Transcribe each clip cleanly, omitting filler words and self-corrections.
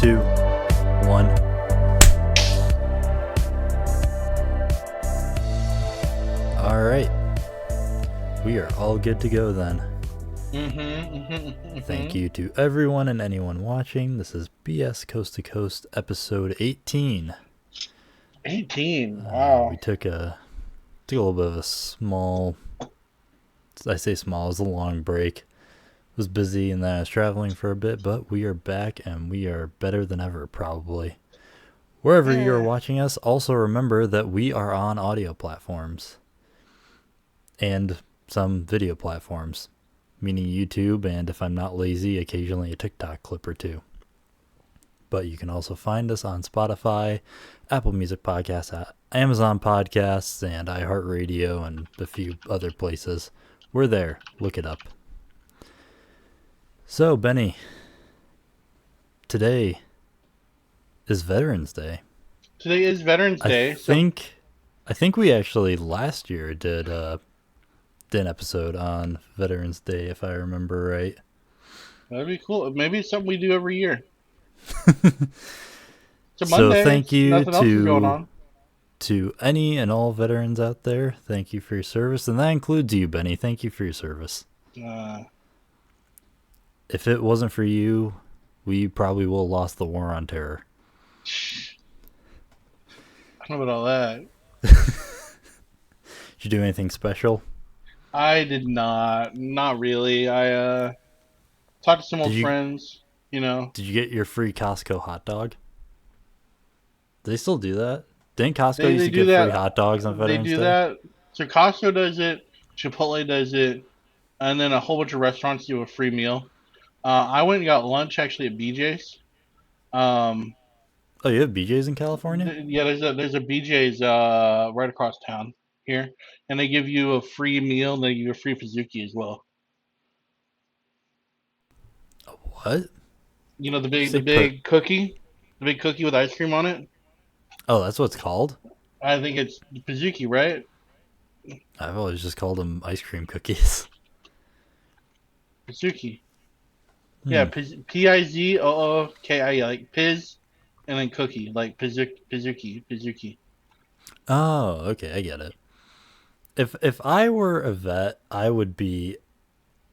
2, 1. All right. We are all good to go then. Thank you to everyone and anyone watching. This is BS Coast to Coast episode 18. 18. Wow. We took a little bit of a small, I say small, it was a long break. Was busy and then I was traveling for a bit, but we are back and we are better than ever probably. Wherever you're watching us, also remember that we are on audio platforms and some video platforms, meaning YouTube, and if I'm not lazy, occasionally a TikTok clip or two. But you can also find us on Spotify, Apple Music Podcasts, Amazon Podcasts, and iHeartRadio, and a few other places. We're there. Look it up. So, Benny, today is Veterans Day. Today is Veterans Day. I think we actually last year did an episode on Veterans Day, if I remember right. That'd be cool. Maybe it's something we do every year. It's a Monday. So thank you Nothing else is going on. to any and all veterans out there. Thank you for your service, and that includes you, Benny. Thank you for your service. If it wasn't for you, we probably will have lost the war on terror. I don't know about all that. Did you do anything special? I did not. Not really. I talked to some old friends, Did you get your free Costco hot dog? Do they still do that? Didn't Costco used to give free hot dogs on Veterans Day? They do that. So Costco does it, Chipotle does it, and then a whole bunch of restaurants do a free meal. I went and got lunch actually at BJ's. Oh, you have BJ's in California? Yeah, there's a BJ's right across town here, and they give you a free meal and they give you a free Pizookie as well. What? You know the big cookie with ice cream on it. Oh, that's what it's called? I think it's Pizookie, right? I've always just called them ice cream cookies. Pizookie. Yeah, P-I-Z-O-O-K-I, like Piz, and then cookie, like Pizookie. Oh, okay, I get it. If I were a vet, I would be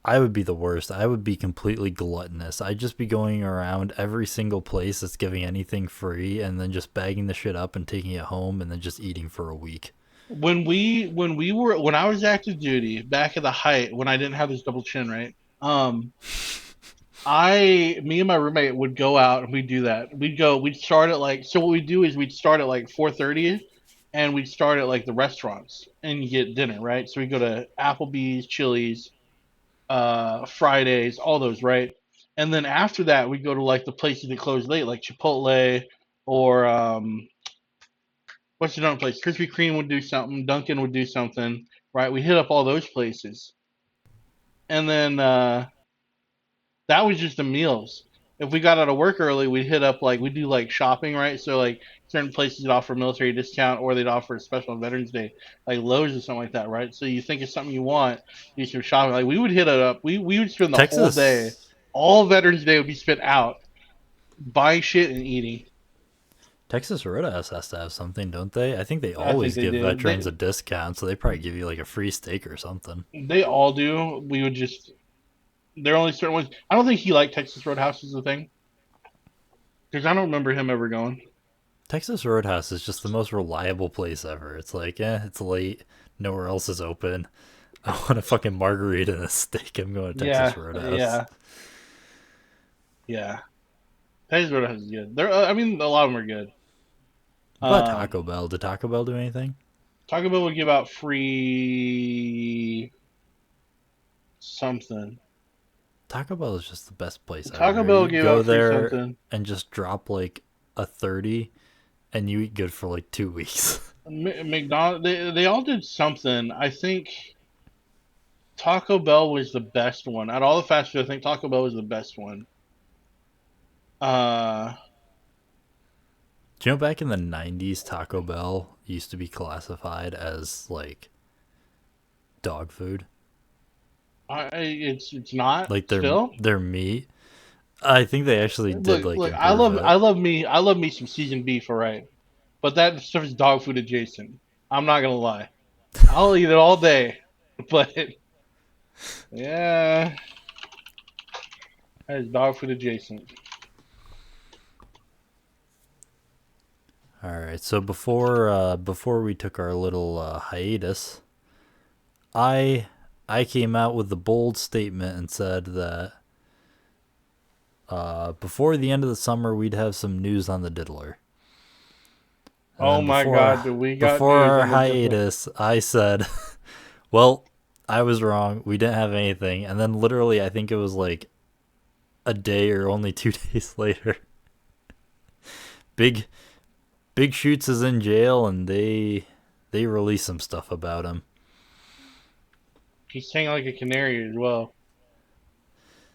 the worst. I would be completely gluttonous. I'd just be going around every single place that's giving anything free and then just bagging the shit up and taking it home and then just eating for a week. When I was active duty back at the height, when I didn't have this double chin, right? Me and my roommate would go out and we'd do that. We'd start at what we'd do is we'd start at 4:30 and we'd start at the restaurants and you get dinner, right? So we go to Applebee's, Chili's, Fridays, all those, right? And then after that, we go to the places that close late, like Chipotle or what's another place? Krispy Kreme would do something, Dunkin' would do something, right? We hit up all those places, and then that was just the meals. If we got out of work early, we'd hit up we'd do shopping, right? So certain places would offer military discount or they'd offer a special on Veterans Day, like Lowe's or something like that, right? So you think of something you want, you should shopping. We would hit it up. We would spend the whole day. All Veterans Day would be spent out buying shit and eating. Texas Roadhouse has to have something, don't they? I think they always give veterans a discount, so they probably give you a free steak or something. They all do. We would just... There are only certain ones. I don't think he liked Texas Roadhouse is the thing. Because I don't remember him ever going. Texas Roadhouse is just the most reliable place ever. It's it's late. Nowhere else is open. I want a fucking margarita and a steak. I'm going to Texas Roadhouse. Yeah. Texas Roadhouse is good. A lot of them are good. What about Taco Bell? Did Taco Bell do anything? Taco Bell would give out free... something. Taco Bell is just the best place ever. Taco Bell gave out there something. And just drop a 30 and you eat good for 2 weeks. McDonald's, they all did something. I think Taco Bell was the best one. Out of all the fast food, I think Taco Bell was the best one. Do you know back in the 90s, Taco Bell used to be classified as dog food? It's not their meat. I think they actually did Look, like look, improve it. I love me some seasoned beef, all right. But that stuff is dog food adjacent. I'm not gonna lie. I'll eat it all day, but yeah, that is dog food adjacent. All right. So before we took our little hiatus, I I came out with the bold statement and said that before the end of the summer we'd have some news on the diddler. And Oh then my God, do we got before news our on the different? hiatus, I said, "Well, I was wrong. We didn't have anything." And then literally, I think it was like a day or only 2 days later, Big Big Shoots is in jail, and they released some stuff about him. He's saying like a canary as well.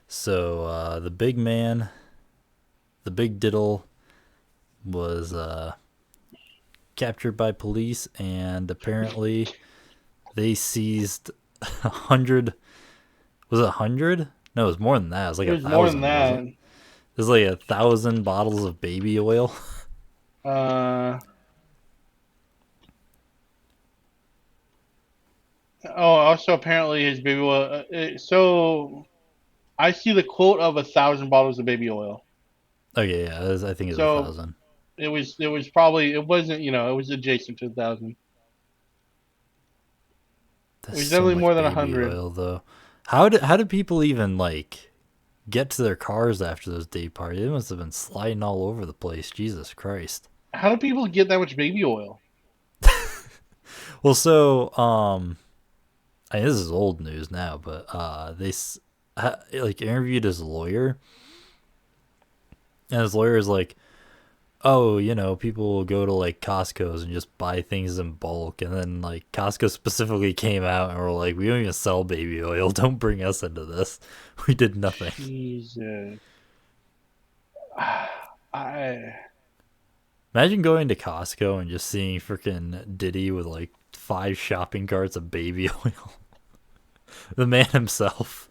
So the big man, the big diddle, was captured by police, and apparently they seized 100. Was it 100? No, it was more than that. It was like It a was more than thousand, wasn't that. it? It was like 1,000 bottles of baby oil. Uh, oh, also apparently his baby oil. So I see the quote of 1,000 bottles of baby oil. Okay, yeah, I think it was a So thousand. it was probably it wasn't it was adjacent to 1,000. It That's was so definitely much more than a baby hundred. oil, though. How did people even like get to their cars after those day parties? It must have been sliding all over the place. Jesus Christ. How do people get that much baby oil? Well, so this is old news now, but like interviewed his lawyer, and his lawyer is like, oh, people will go to like Costco's and just buy things in bulk, and then like Costco specifically came out and were like, we don't even sell baby oil. Don't bring us into this. We did nothing. Jesus. I Imagine going to Costco and just seeing freaking Diddy with like 5 shopping carts of baby oil. The man himself.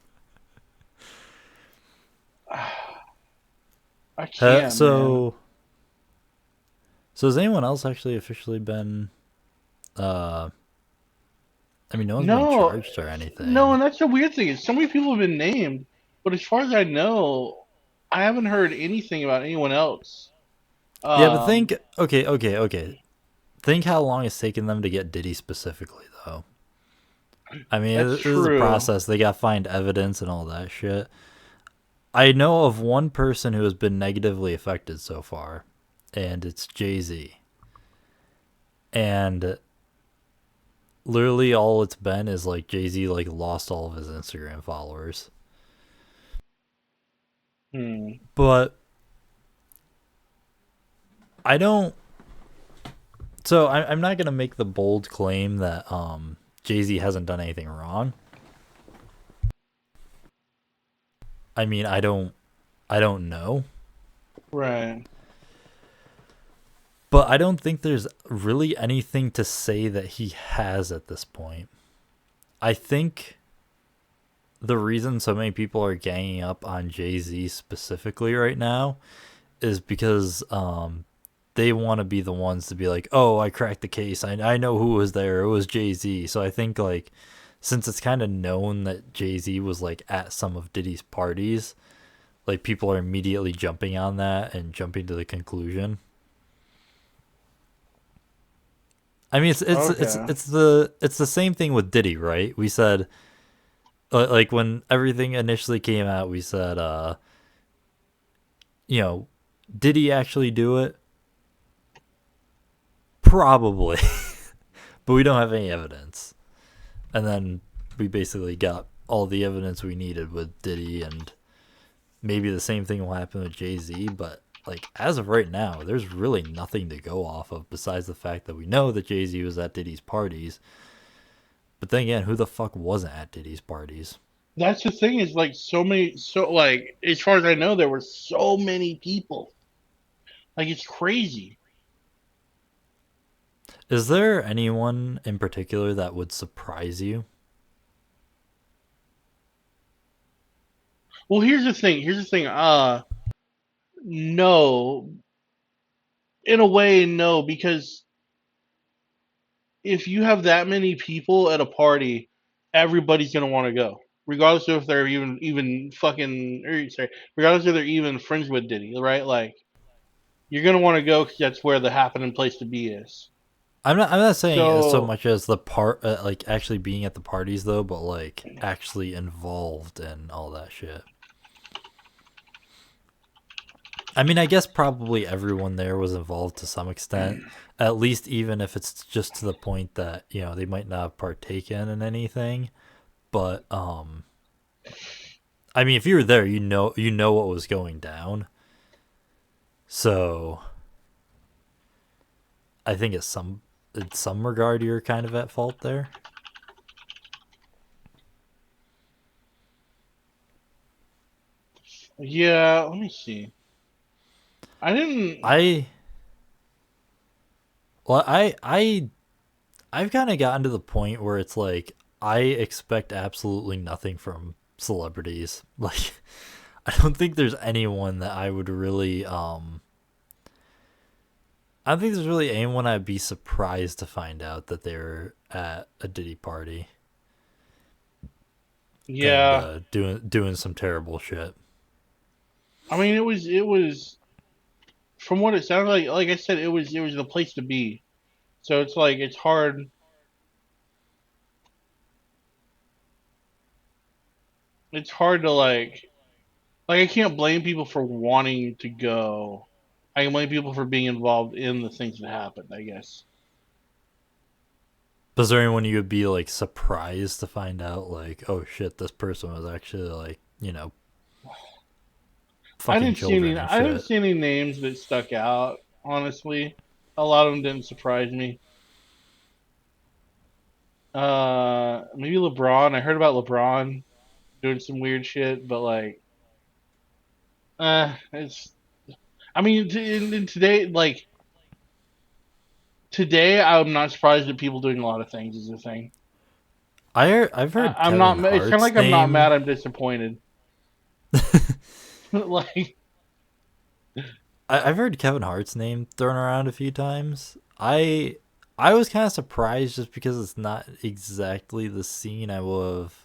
I Uh, can't, man. so, so has anyone else actually officially been? Uh, I mean, no one's been No, charged or no, anything. and that's the weird thing is so many people have been named, but as far as I know, I haven't heard anything about anyone else. Yeah, but Um, think. Okay. Think how long it's taken them to get Diddy specifically, though. I mean, that's this is a true. process. They got to find evidence and all that shit. I know of one person who has been negatively affected so far, and it's Jay Z. And literally all it's been is like Jay Z like lost all of his Instagram followers. Hmm. But I don't. So I'm not gonna make the bold claim that Jay Z hasn't done anything wrong. I mean, I don't know, Right. but I don't think there's really anything to say that he has at this point. I think the reason so many people are ganging up on Jay Z specifically right now is because they want to be the ones to be like, oh, I cracked the case. I know who was there. It was Jay Z. So I think like since it's kind of known that Jay Z was like at some of Diddy's parties, like people are immediately jumping on that and jumping to the conclusion. I mean, Okay. it's the same thing with Diddy, right? We said like when everything initially came out, we said you know, did he actually do it? Probably, but we don't have any evidence. And then we basically got all the evidence we needed with Diddy, and maybe the same thing will happen with Jay Z. But like as of right now, there's really nothing to go off of besides the fact that we know that Jay Z was at Diddy's parties. But then again, who the fuck wasn't at Diddy's parties? That's the thing is like so many so like as far as I know there were so many people. Like it's crazy. Is there anyone in particular that would surprise you? Well, here's the thing. Here's the thing. No, in a way, no, because if you have that many people at a party, everybody's gonna want to go, regardless of if they're even fucking. Or, sorry, regardless if they're even friends with Diddy, right? Like you're gonna want to go because that's where the happening place to be is. I'm not saying so So much as the part like actually being at the parties though, but like actually involved in all that shit. I mean, I guess probably everyone there was involved to some extent, at least even if it's just to the point that, you know, they might not have partaken in anything, but I mean, if you were there, you know what was going down. So, I think in some regard you're kind of at fault there. yeah, let me see. I didn't. I well, I've kind of gotten to the point where it's like I expect absolutely nothing from celebrities. Like I don't think there's anyone that I would really I don't think there's really anyone I'd be surprised to find out that they were at a Diddy party and Yeah, doing some terrible shit. I mean it was from what it sounded like. Like I said, it was the place to be. So it's like it's hard to like I can't blame people for wanting to go. I can blame people for being involved in the things that happened, I guess. Was there anyone you would be like surprised to find out like, oh shit, this person was actually like, you know, I fucking didn't see children any and I didn't shit? see any names that stuck out, honestly. A lot of them didn't surprise me. Maybe LeBron. I heard about LeBron doing some weird shit, but like it's I mean in today like today I'm not surprised at people doing a lot of things is the thing. I've heard I'm Kevin not. It's kind of Hart's like I'm not name. mad. I'm disappointed. like I've heard Kevin Hart's name thrown around a few times. I was kind of surprised just because it's not exactly the scene I would have.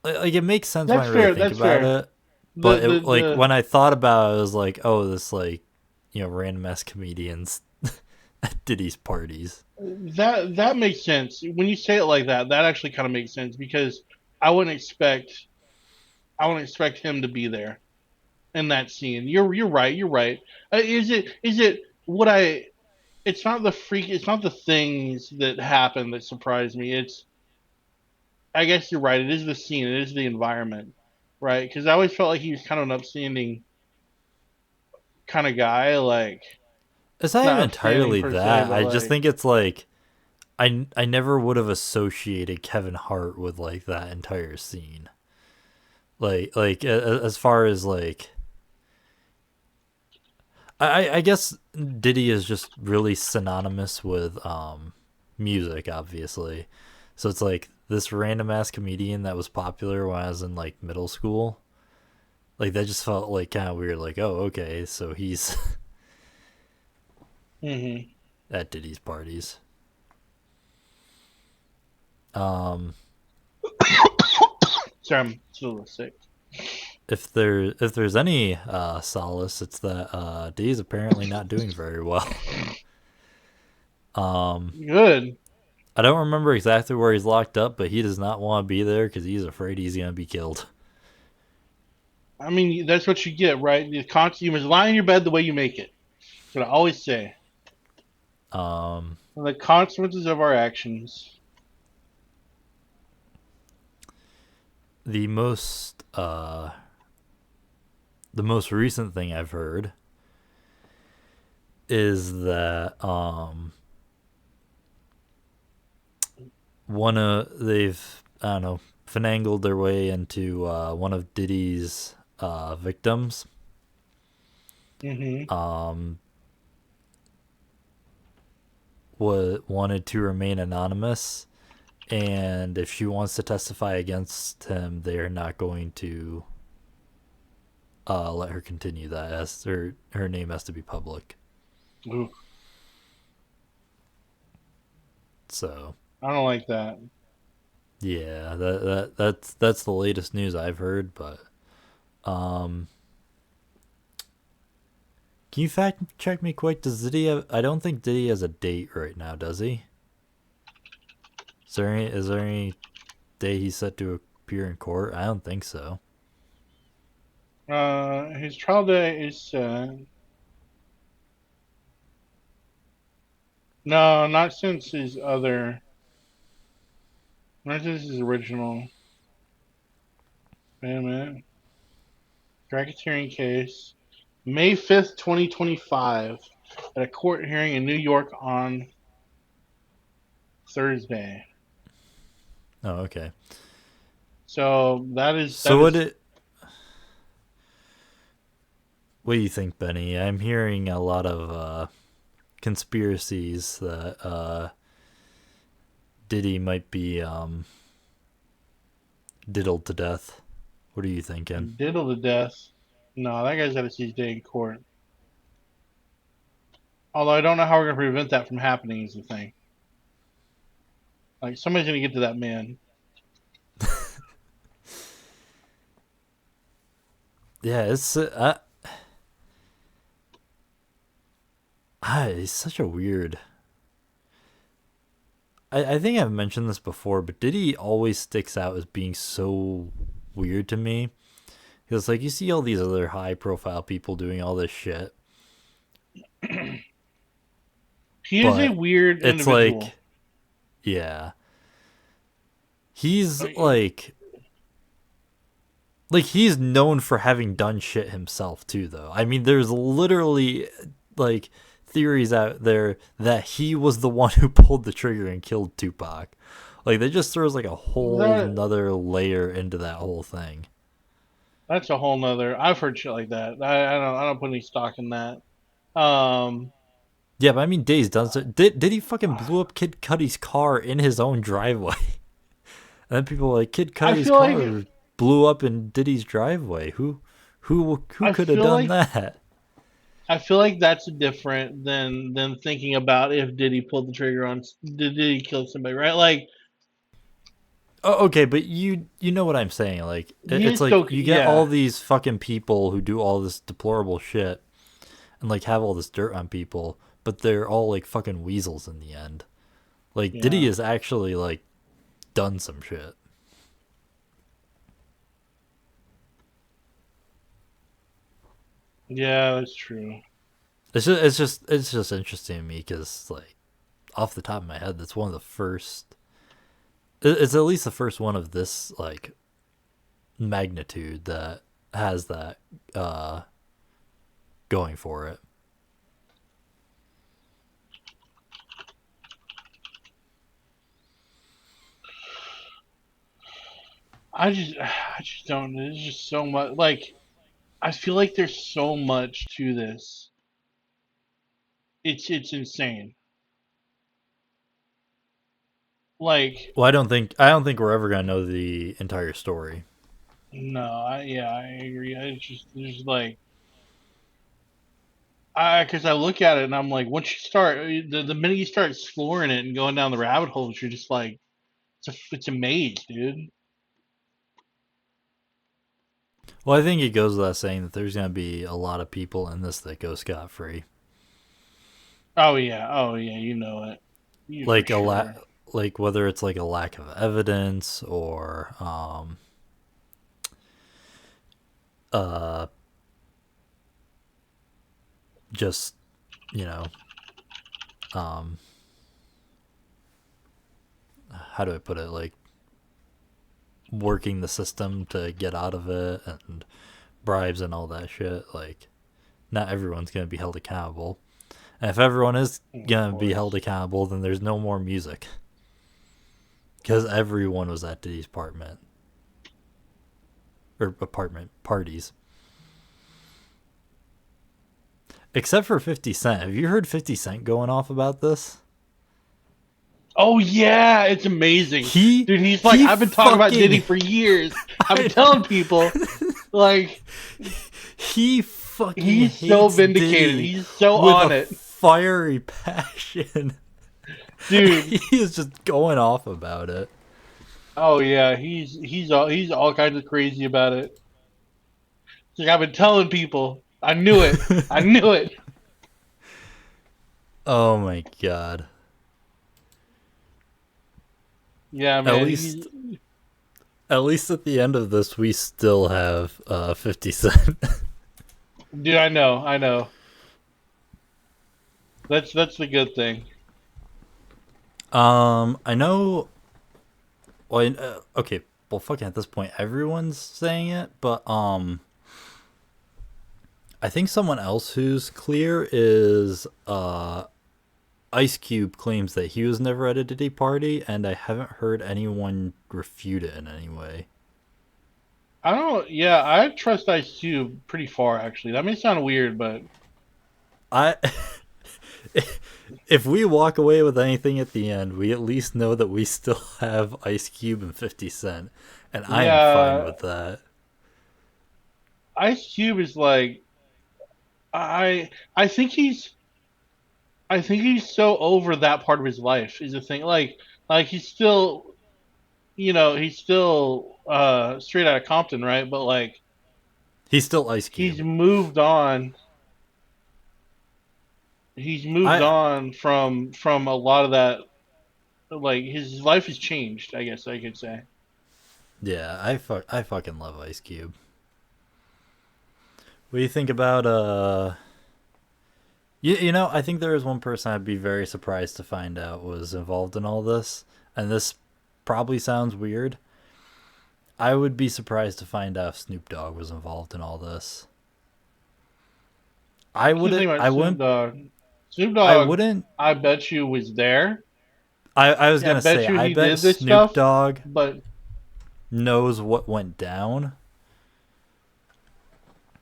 Like it makes sense when I that's really fair. think That's about fair. it, The but it the like the when I thought about it, I was like, oh, this like you know random ass comedians at Diddy's parties. that makes sense when you say it like that. That actually kind of makes sense because I wouldn't expect I wouldn't expect him to be there in that scene. You're right. You're right. Is it what I? It's not the freak. It's not the things that happen that surprise me. It's I guess you're right. It is the scene. It is the environment, right? Because I always felt like he was kind of an upstanding kind of guy. Like It's not even not upstanding entirely per se, that. but I just like think it's like I never would have associated Kevin Hart with like that entire scene. As far as like I guess Diddy is just really synonymous with music, obviously. So it's like this random ass comedian that was popular when I was in like middle school. Like that just felt like kind of weird. Like, oh, okay, so he's hmm at Diddy's parties. Um, sorry, I'm still a little sick. if there's any solace, it's that Diddy's apparently not doing very well. Um, Good. I don't remember exactly where he's locked up, but he does not want to be there because he's afraid he's gonna be killed. I mean, that's what you get, right? You must lie in your bed the way you make it. That's what I always say. Um, The consequences of our actions. the most the most recent thing I've heard is that one of they've I don't know finagled their way into one of Diddy's victims. hmm Um, wanted to remain anonymous, and if she wants to testify against him, they are not going to let her continue that, as her name has to be public. Ooh, So I don't like that. yeah, that's the latest news I've heard. But um, can you fact check me quick? Does Diddy have? I don't think Diddy has a date right now, does he? Is there any day he's set to appear in court? I don't think so. His trial date is no, not since his other, not since his original. Wait a minute, racketeering case, May 5th, 2025, at a court hearing in New York on Thursday. Oh, okay. So that is So what do you think, Benny? I'm hearing a lot of conspiracies that Diddy might be diddled to death. What are you thinking? diddled to death. No, that guy's got to see his day in court. Although I don't know how we're gonna prevent that from happening is the thing. Like somebody's gonna get to that man. Yeah, it's such a weird. I think I've mentioned this before, but Diddy always sticks out as being so weird to me. Because like you see all these other high profile people doing all this shit, He is a but weird it's individual. like, yeah, he's Like, like he's known for having done shit himself too, though. I mean, there's literally like theories out there that he was the one who pulled the trigger and killed Tupac. Like that just throws like a whole that nother layer into that whole thing. that's a whole nother. I've heard shit like that. I don't put any stock in that. Um, Yeah, but I mean, Days does it. Did he fucking blew up Kid Cudi's car in his own driveway? And then people were like, Kid I Cudi's feel like car blew up in Diddy's driveway. Who I could have feel done like that? I feel like that's different than thinking about if Diddy pulled the trigger on did Diddy kill somebody, right? Like Oh, okay, but you know what I'm saying. Like he it's is like so you get all yeah these fucking people who do all this deplorable shit and like have all this dirt on people, but they're all like fucking weasels in the end. Like Diddy yeah has actually like done some shit. yeah that's true. It's just interesting to me because like off the top of my head, that's one of the first. It's at least the first one of this like magnitude that has that uh going for it. I just don't. There's just so much. Like I feel like there's so much to this. It's insane. Like Well, I don't think we're ever gonna know the entire story. no, yeah, I agree. It's just there's like I because I look at it and I'm like, once you start the minute you start exploring it and going down the rabbit holes, you're just like it's a maze, dude. Well, I think it goes without saying that there's gonna be a lot of people in this that go scot free. Oh yeah, you know it, you for Like a la- sure. like whether it's like a lack of evidence or uh just you know um how do I put it, like working the system to get out of it and bribes and all that shit. Like not everyone's gonna be held accountable. And if everyone is Of gonna be held course. accountable, then there's no more music because everyone was at Diddy's apartment or apartment parties, except for 50 Cent. Have you heard 50 Cent going off about this? Oh yeah, it's amazing, He dude. He's like, he I've been talking about fucking Diddy for years. I've been I telling people, like, he fucking he's so hates vindicated. Diddy He's so with a on it, fiery passion. dude. He is just going off about it. Oh yeah, he's all kinds of crazy about it. He's like, I've been telling people. I knew it. I knew it. Oh my god. Yeah, At man. least at least at the end of this we still have 50 Cent. Dude, I know. I know. That's the good thing. I know. Well, okay. Well, fucking at this point, everyone's saying it, but I think someone else who's clear is Ice Cube claims that he was never at a Diddy party, and I haven't heard anyone refute it in any way. I don't. Yeah, I trust Ice Cube pretty far. Actually, that may sound weird, but I if we walk away with anything at the end, we at least know that we still have Ice Cube and 50 Cent, and I am fine yeah, with that. Ice Cube is like I think he's so over that part of his life is the thing. Like he's still he's still straight out of Compton, right? But like He's still Ice he's Cube. moved on. He's moved I on from a lot of that. Like his life has changed, I guess I could say. Yeah, I fucking love Ice Cube. What do you think about you know, I think there is one person I'd be very surprised to find out was involved in all this, and this probably sounds weird. I would be surprised to find out if Snoop Dogg was involved in all this. I Here's the thing wouldn't. about I Snoop wouldn't. Dogg. Snoop I Dogg, wouldn't. I bet you was there. I was Yeah, I gonna bet say. you I he bet did this Snoop stuff. Dogg But knows what went down.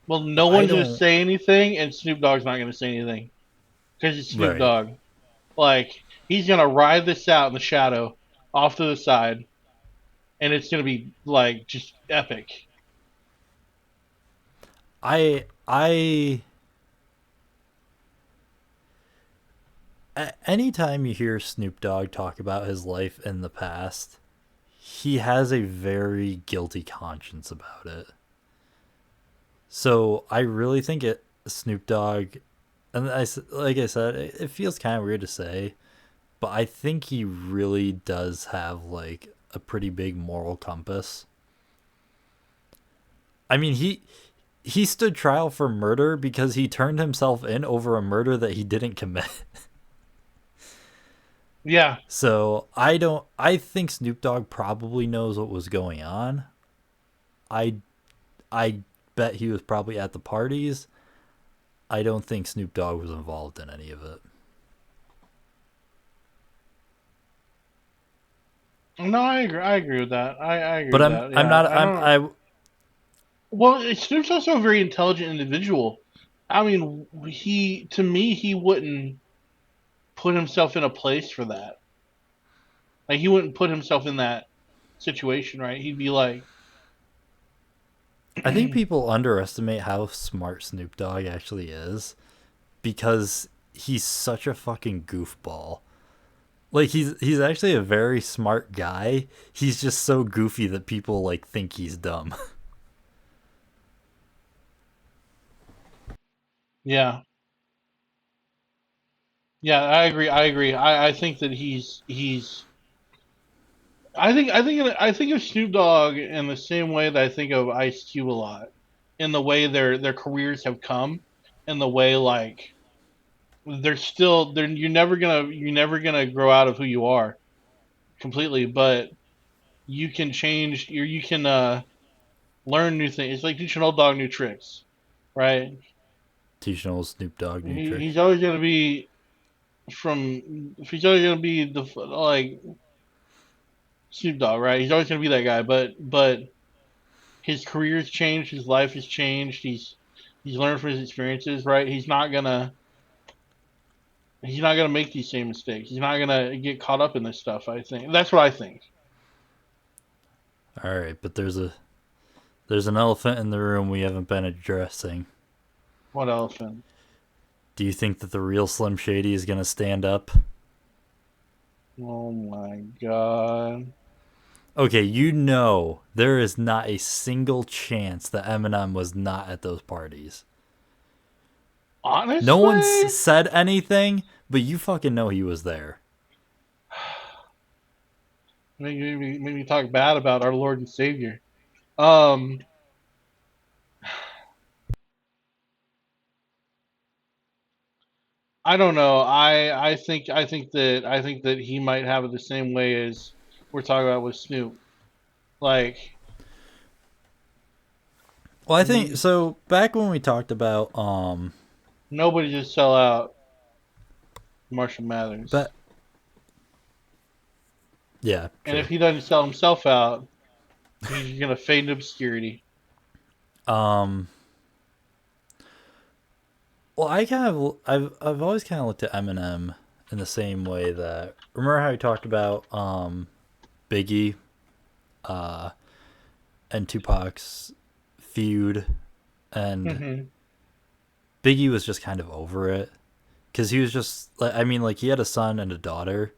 well, no But I one's gonna don't. say anything, and Snoop Dogg's not gonna say anything because it's Snoop Right. Dogg. Like he's gonna ride this out in the shadow, off to the side, and it's gonna be like just epic. I. Anytime you hear Snoop Dogg talk about his life in the past, he has a very guilty conscience about it. So I really think it Snoop Dogg, and like I said, it feels kind of weird to say, but I think he really does have like a pretty big moral compass. I mean, he stood trial for murder because he turned himself in over a murder that he didn't commit. Yeah, So I don't. I think Snoop Dogg probably knows what was going on. I I bet he was probably at the parties. I don't think Snoop Dogg was involved in any of it. no, I agree. I agree with that. I agree But with that. I'm Yeah, not I I'm don't. I Well, Snoop's also a very intelligent individual. I mean, he to me he wouldn't put himself in a place for that. Like he wouldn't put himself in that situation, right? He'd be like, I think people underestimate how smart Snoop Dogg actually is because he's such a fucking goofball. Like he's actually a very smart guy. He's just so goofy that people like think he's dumb. yeah, yeah, I agree. I agree. I think that he's. I think of Snoop Dogg in the same way that I think of Ice Cube a lot, in the way their careers have come, in the way like they're you're never gonna grow out of who you are completely, but you can change. You can learn new things. It's like teaching an old dog new tricks, right? Teaching old Snoop Dogg new trick. He's always gonna be he's always gonna be the like Snoop Dogg, right? He's always gonna be that guy, but his career's changed, his life has changed. He's learned from his experiences, right? He's not gonna He's not gonna make these same mistakes. He's not gonna get caught up in this stuff. I think that's what I think. All right, but there's an elephant in the room we haven't been addressing. What elephant? Do you think that the real Slim Shady is gonna stand up? Oh my god! Okay, you know there is not a single chance that Eminem was not at those parties. No one's Honestly, said anything, but you fucking know he was there. make me talk bad about our Lord and Savior. Um, I don't know. I think that he might have it the same way as we're talking about with Snoop. Like Well, I think so. Back when we talked about nobody just sell out Marshall Mathers, but yeah, and if true. he doesn't sell himself out, he's gonna fade into obscurity. Um, well, I've always kind of looked at Eminem in the same way that remember how we talked about Biggie uh and Tupac's feud, and Hmm. Biggie was just kind of over it because he was just like, I mean, like he had a son and a daughter,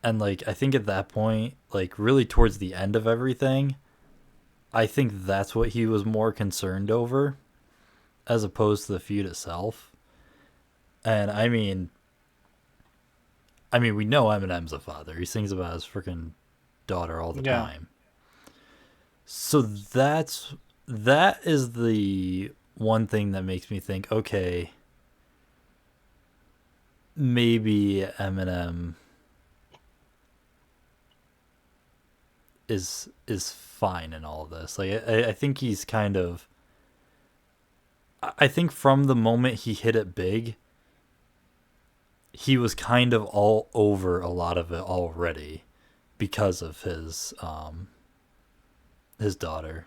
and like I think at that point, like really towards the end of everything, I think that's what he was more concerned over as opposed to the feud itself. And I mean, we know Eminem's a father. He sings about his freaking daughter all the Yeah. time. So that is the one thing that makes me think, okay, maybe Eminem is fine in all of this. Like I think he's kind of. I think from the moment he hit it big, he was kind of all over a lot of it already because of his daughter.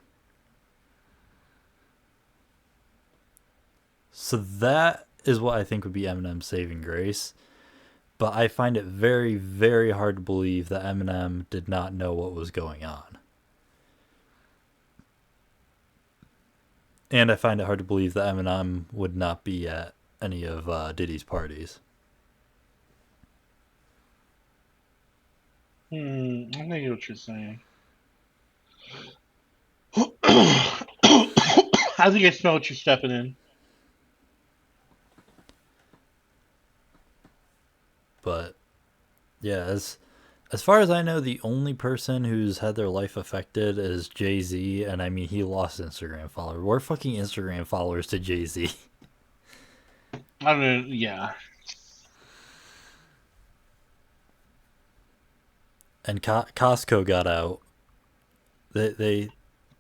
So that is what I think would be Eminem's saving grace. But I find it very, very hard to believe that Eminem did not know what was going on. And I find it hard to believe that Eminem would not be at any of Diddy's parties. I think what you're saying. I think I smell what you're stepping in. But yeah, as far as I know, the only person who's had their life affected is Jay Z, and I mean he lost Instagram followers. We're fucking Instagram followers to Jay Z, I don't know. Yeah. and Costco got out. They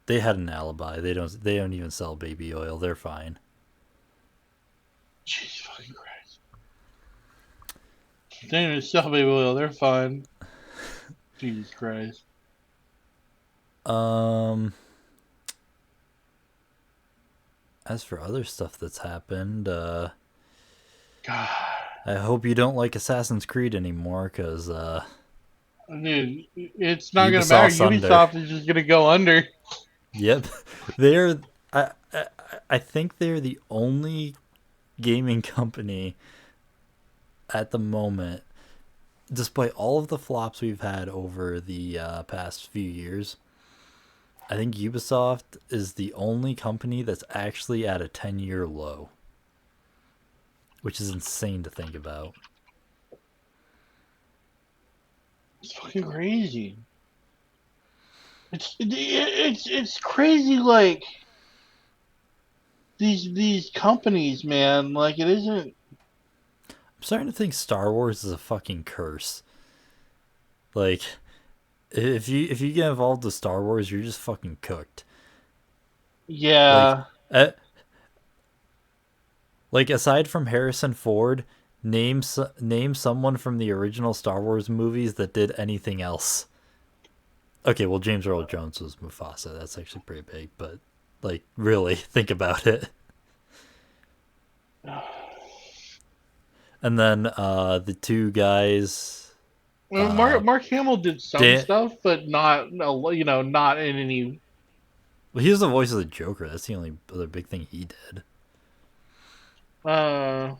had an alibi. They don't even sell baby oil. They're fine. Jesus fucking Christ. They don't sell baby oil. They're fine. Jesus Christ. Um, as for other stuff that's happened, God. I hope you don't like Assassin's Creed anymore, cause Dude, it's not gonna matter. Ubisoft's under. Ubisoft is just gonna go under. Yep, they're. I think they're the only gaming company at the moment, despite all of the flops we've had over the past few years. I think Ubisoft is the only company that's actually at a 10-year low, which is insane to think about. It's fucking crazy. It's crazy. Like these companies, man. Like it isn't. I'm starting to think Star Wars is a fucking curse. Like, if you get involved with Star Wars, you're just fucking cooked. Like, Yeah. uh, like aside from Harrison Ford, name someone from the original Star Wars movies that did anything else. Okay, well James Earl Jones was Mufasa. That's actually pretty big, but like really think about it. And then the two guys, uh, Mark Hamill did some Dan. stuff, but not not in any. Well, he was the voice of the Joker. That's the only other big thing he did. Uh,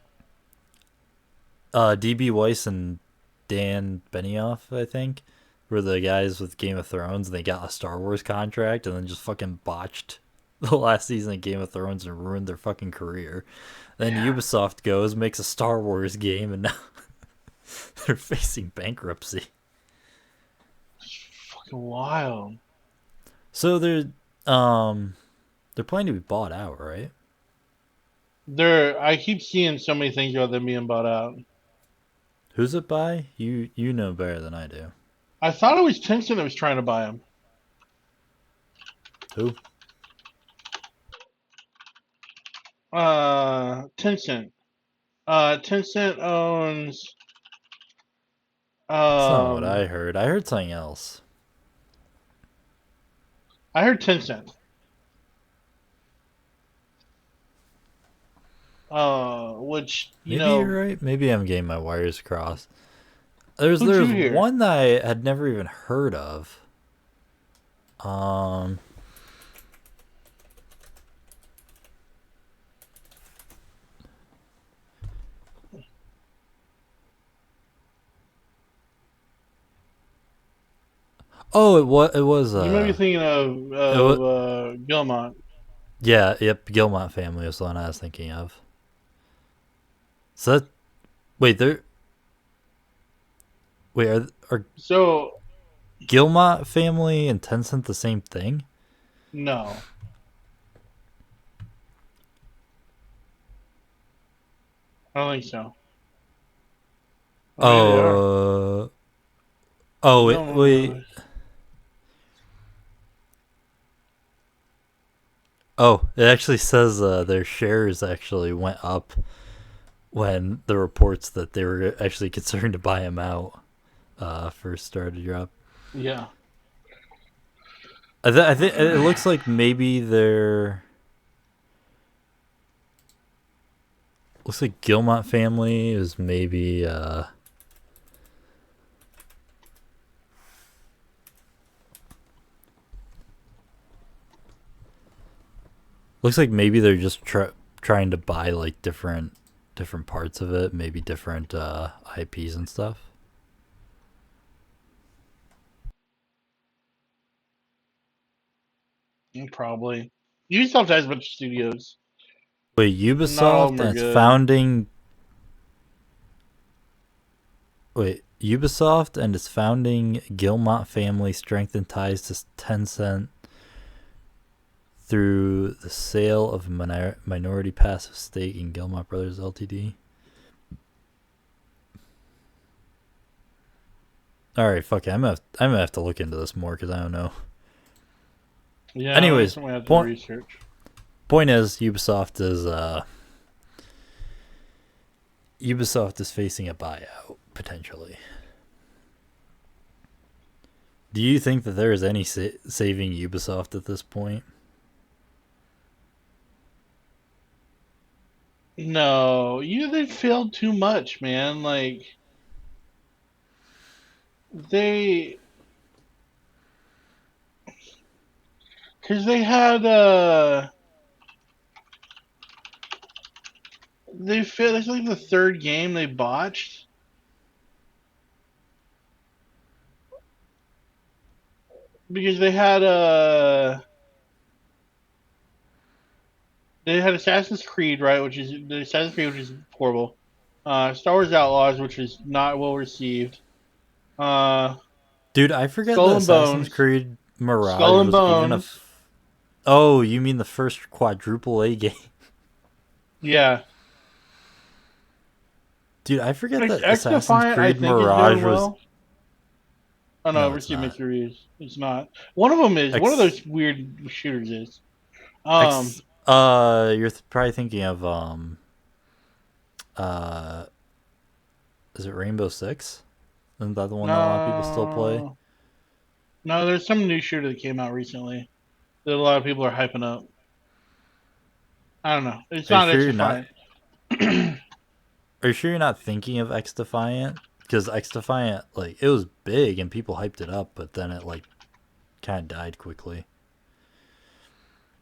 DB Weiss and Dan Benioff, I think, were the guys with Game of Thrones, and they got a Star Wars contract, and then just fucking botched the last season of Game of Thrones and ruined their fucking career. Then yeah, Ubisoft goes, makes a Star Wars game, and now they're facing bankruptcy. fucking wild. So um they're planning to be bought out, right? I keep seeing so many things about them being bought out. Who's it by? You know better than I do. I thought it was Tencent that was trying to buy them. Who? Tencent. Tencent owns. That's not what Um, I heard. I heard something else. I heard Tencent. Which Maybe you're right. Maybe I'm getting my wires crossed. who'd you There's hear? one that I had never even heard of. Um oh, it was You might be thinking it was Gilmont. yeah, yep, Gilmont family was the one I was thinking of. So that, wait, they're wait, are So Gilmont family and Tencent the same thing? no, I don't think so. Or maybe they are. Oh, oh wait, No, no, wait. no. Oh, it actually says their shares actually went up when the reports that they were actually concerned to buy him out first started to drop. Yeah. I think it looks like maybe they're looks like Gilmont family is maybe looks like maybe they're just trying to buy like different parts of it, maybe different IPs and stuff. Probably. Ubisoft has a bunch of studios. Wait, Not all of Ubisoft them and are its good. founding. Wait, Ubisoft and its founding Gilmont family strengthened ties to Tencent through the sale of minority passive stake in Gilmont Brothers Ltd. All right, fuck it. I'm gonna have to look into this more because I don't know. Yeah, that's Anyways, something I have to point research. point is Ubisoft is facing a buyout potentially. Do you think that there is any saving Ubisoft at this point? No, they failed too much, man. Like they, because they had they failed. That's like the third game they botched because they had Assassin's Creed, right, which is the Assassin's Creed, which is horrible. Star Wars Outlaws, which was not well received. Uh, Dude, I forget that Skull and Assassin's Bones, Creed Mirage Skull and was even a. Bones. Oh, you mean the first quadruple A game? Yeah, Dude, I forget that X Assassin's Defiant, I Creed think is doing Mirage was. well. Oh no, No, we're it's seeing not. mixed reviews. It's not. One of them is. One of X. those weird shooters is. Um, You're probably thinking of uh, is it Rainbow Six? Isn't that the one that a lot of people still play? no, no. There's some new shooter that came out recently that a lot of people are hyping up. I don't know. It's Are you not sure X you're not? Defiant. Are you sure you're not thinking of X Defiant? Because X Defiant, like, it was big and people hyped it up, but then it like kind of died quickly.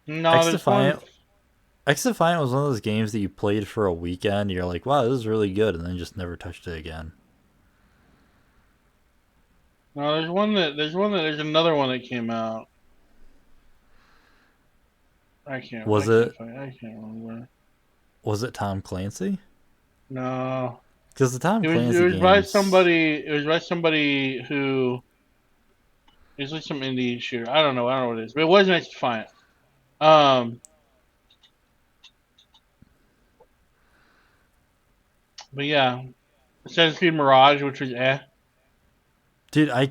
No, X there's one. Defiant, X Defiant was one of those games that you played for a weekend. You're like, wow, this is really good, and then just never touched it again. No, there's one that. There's another one that came out. I can't. I Was can't it find. I can't remember. was it Tom Clancy? No, Because the Tom it was. It Clancy was by games, somebody. It was by somebody who. It was like some indie shooter. I don't know. I don't know what it is, but it was nice to find. Um, but yeah, Assassin's Creed Mirage, which was dude, I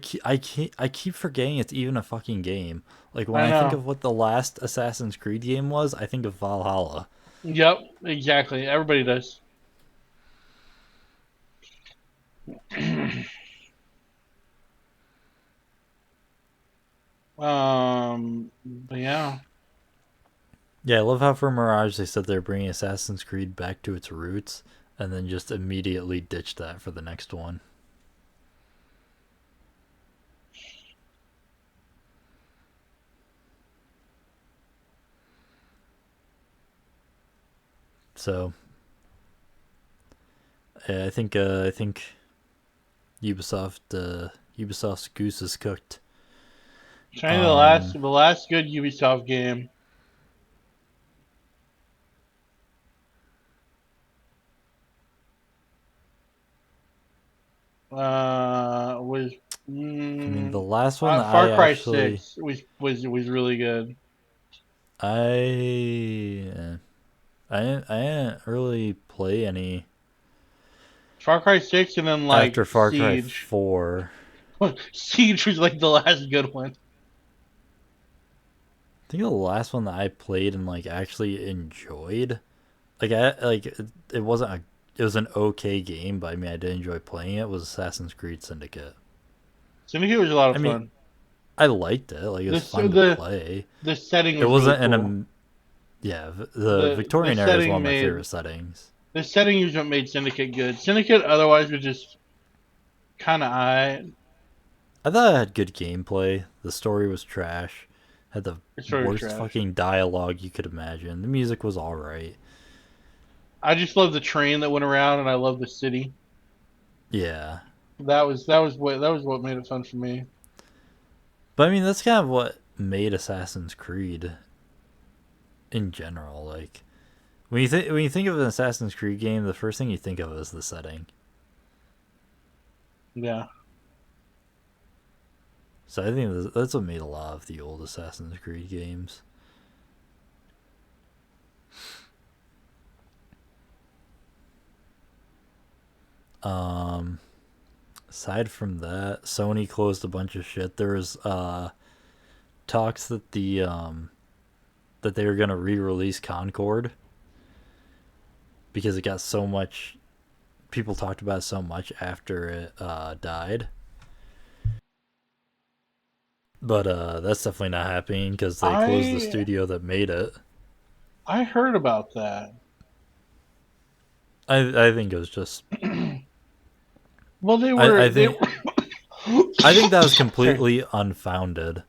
keep forgetting it's even a fucking game. Like when I I think know. of what the last Assassin's Creed game was, I think of Valhalla. Yep, exactly. Everybody does. But yeah. Yeah, I love how for Mirage they said they're bringing Assassin's Creed back to its roots, and then just immediately ditched that for the next one. So yeah, I think Ubisoft's goose is cooked. Trying to Um, the last good Ubisoft game was I mean the last one that I Far Cry actually 6 was really good. I I didn't really play any Far Cry 6 and then like after Far Cry Siege. 4. Siege was like the last good one. I think the last one that I played and like actually enjoyed, it wasn't a it was an okay game, but I mean I did enjoy playing it, was Assassin's Creed Syndicate. Syndicate was a lot I of mean, fun. I liked it. Like it was This fun to play. the setting It was really wasn't cool. yeah, the The Victorian era is one setting of my made favorite settings. the setting is what made Syndicate good. Syndicate otherwise was just kind of I. I thought it had good gameplay. The story was trash. Had the It's sort of worst trash. fucking dialogue you could imagine. The music was all right. I just love the train that went around, and I love the city. Yeah, That was what made it fun for me. but I mean that's kind of what made Assassin's Creed in general. Like when you think of an Assassin's Creed game, the first thing you think of is the setting. Yeah. So I think that's what made a lot of the old Assassin's Creed games. Um, Aside from that, Sony closed a bunch of shit. There was talks that they were gonna re-release Concord because it got so much people talked about it so much after it died. But that's definitely not happening because they closed the I studio that made it. I heard about that. I think it was just Well, I they think I think that was sorry. completely unfounded.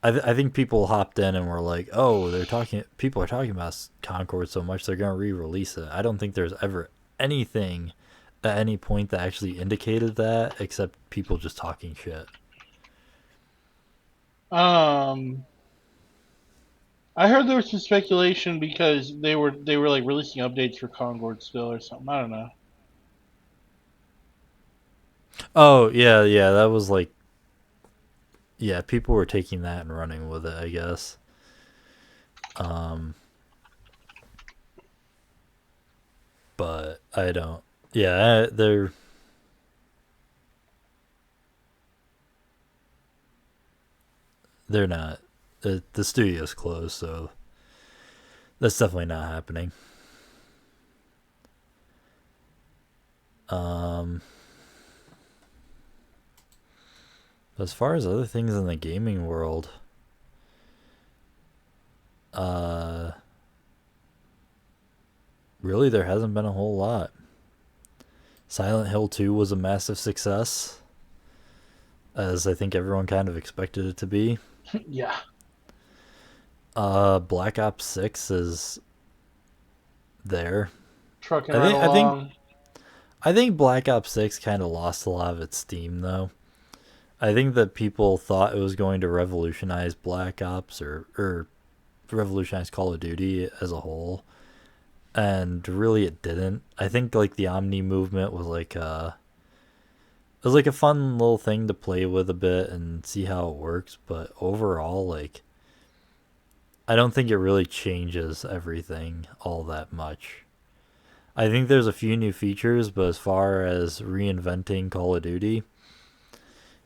I think people hopped in and were like, "Oh, people are talking about Concord so much they're gonna re-release it." I don't think there's ever anything at any point that actually indicated that, except people just talking shit. Um, I heard there was some speculation because they were like releasing updates for Concord still or something. I don't know. Oh yeah, yeah, that was like yeah, people were taking that and running with it, I guess. Um, but I don't. Yeah, they're not. The studio's closed, so that's definitely not happening. Um, as far as other things in the gaming world, uh, really there hasn't been a whole lot. Silent Hill 2 was a massive success, as I think everyone kind of expected it to be. Yeah, Black Ops 6 is there. trucking I right think I think along. I think Black Ops 6 kind of lost a lot of its steam though. I think that people thought it was going to revolutionize Black Ops or revolutionize Call of Duty as a whole, and really it didn't. I think like the Omni movement was like it was like a fun little thing to play with a bit and see how it works, but overall like I don't think it really changes everything all that much. I think there's a few new features, but as far as reinventing Call of Duty,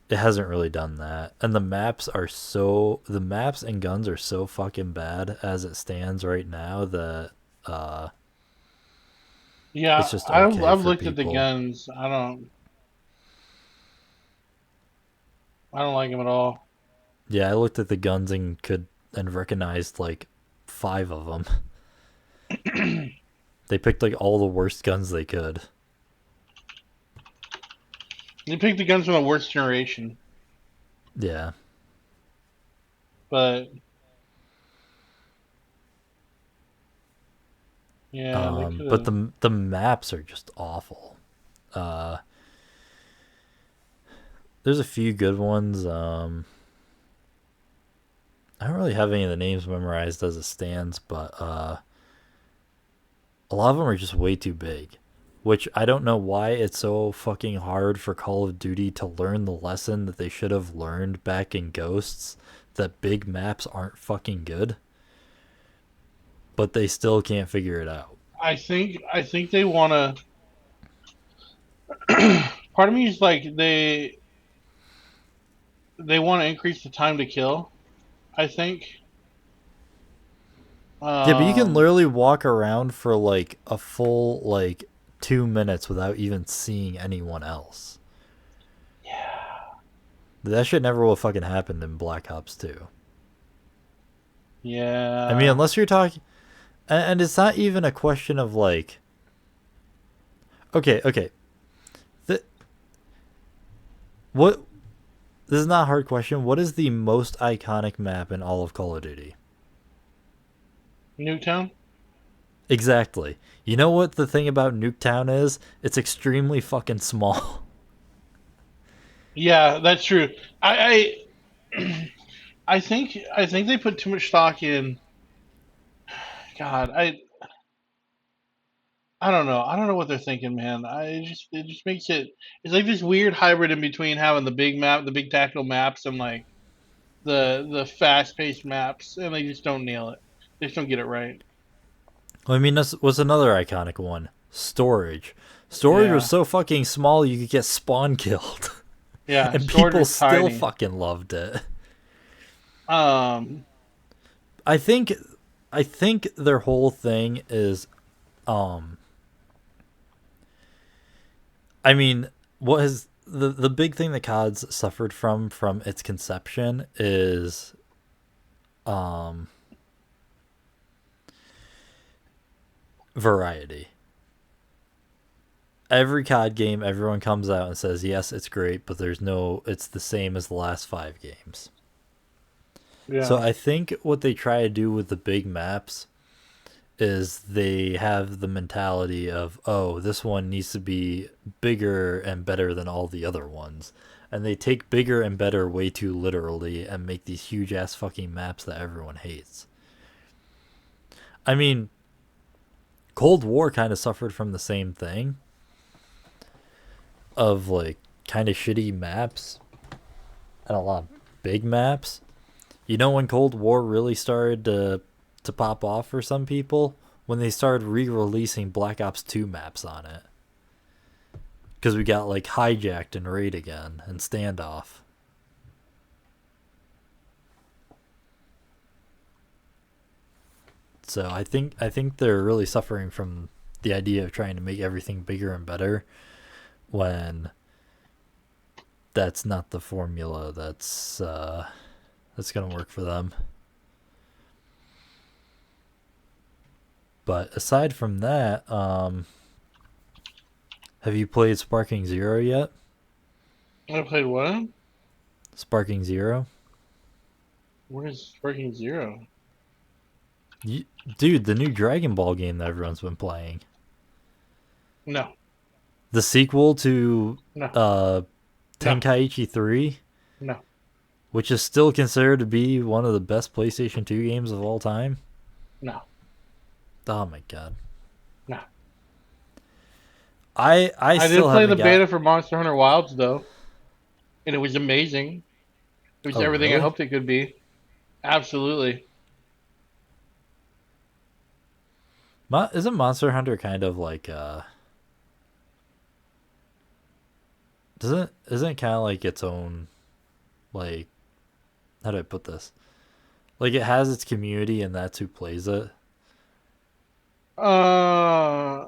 it hasn't really done that. And the maps and guns are so fucking bad as it stands right now that uh it's Yeah, just I've okay I've for looked at the people. guns. I don't like them at all. Yeah, I looked at the guns and recognized like 5 of them. They picked like all the worst guns they could. They picked the guns from the worst generation, Yeah. but yeah, they could But have. the maps are just awful. Uh there's a few good ones. I don't really have any of the names memorized as it stands, but a lot of them are just way too big. Which I don't know why it's so fucking hard for Call of Duty to learn the lesson that they should have learned back in Ghosts, that big maps aren't fucking good, but they still can't figure it out. I think they want to. Part of me is like they want to increase the time to kill. I think. Yeah, but you can Um, literally walk around for like a full like 2 minutes without even seeing anyone else. That shit never will fucking happened in Black Ops 2. I mean, yeah. unless you're talking, and it's not even a question of like, okay, the, what? This is not a hard question. What is the most iconic map in all of Call of Duty? Nuketown. Exactly. You know what the thing about Nuketown is? It's extremely fucking small. Yeah, that's true. I I think they put too much stock in. God, I don't know. I don't know what they're thinking, man. It just makes it. It's like this weird hybrid in between having the big map, the big tactical maps, and like the fast paced maps, and they just don't nail it. They just don't get it right. I mean, this was another iconic one. Storage. Storage was Yeah, so fucking small you could get spawn killed. yeah. And Storage people was still tiny. fucking loved it. Um, I think I think their whole thing is um I mean, what has the big thing that COD's suffered from its conception is um variety. Every COD game everyone comes out and says, "Yes, it's great, but there's no it's the same as the last 5 games." So yeah, I think what they try to do with the big maps is they have the mentality of, oh, this one needs to be bigger and better than all the other ones. And they take bigger and better way too literally and make these huge ass fucking maps that everyone hates. I mean, Cold War kind of suffered from the same thing of like kind of shitty maps and a lot of big maps. You know when Cold War really started to pop off for some people? When they started re-releasing Black Ops 2 maps on it. Because we got like hijacked and raid again and standoff. So I think they're really suffering from the idea of trying to make everything bigger and better when that's not the formula that's gonna work for them. But aside from that, have you played Sparking Zero yet? I played what? Sparking Zero? What is Breaking Zero? You, dude, the new Dragon Ball game that everyone's been playing. No, The sequel to no, uh, no, Tenkaichi 3, no, which is still considered to be one of the best PlayStation 2 games of all time. no, Oh my god. no. I I did still play haven't the got. beta for Monster Hunter Wilds though, and it was amazing. It was Oh everything I really? hoped it could be. Absolutely. Isn't Monster Hunter kind of like doesn't isn't it kind of like its own, like, how do I put this? Like it has its community and that's who plays it.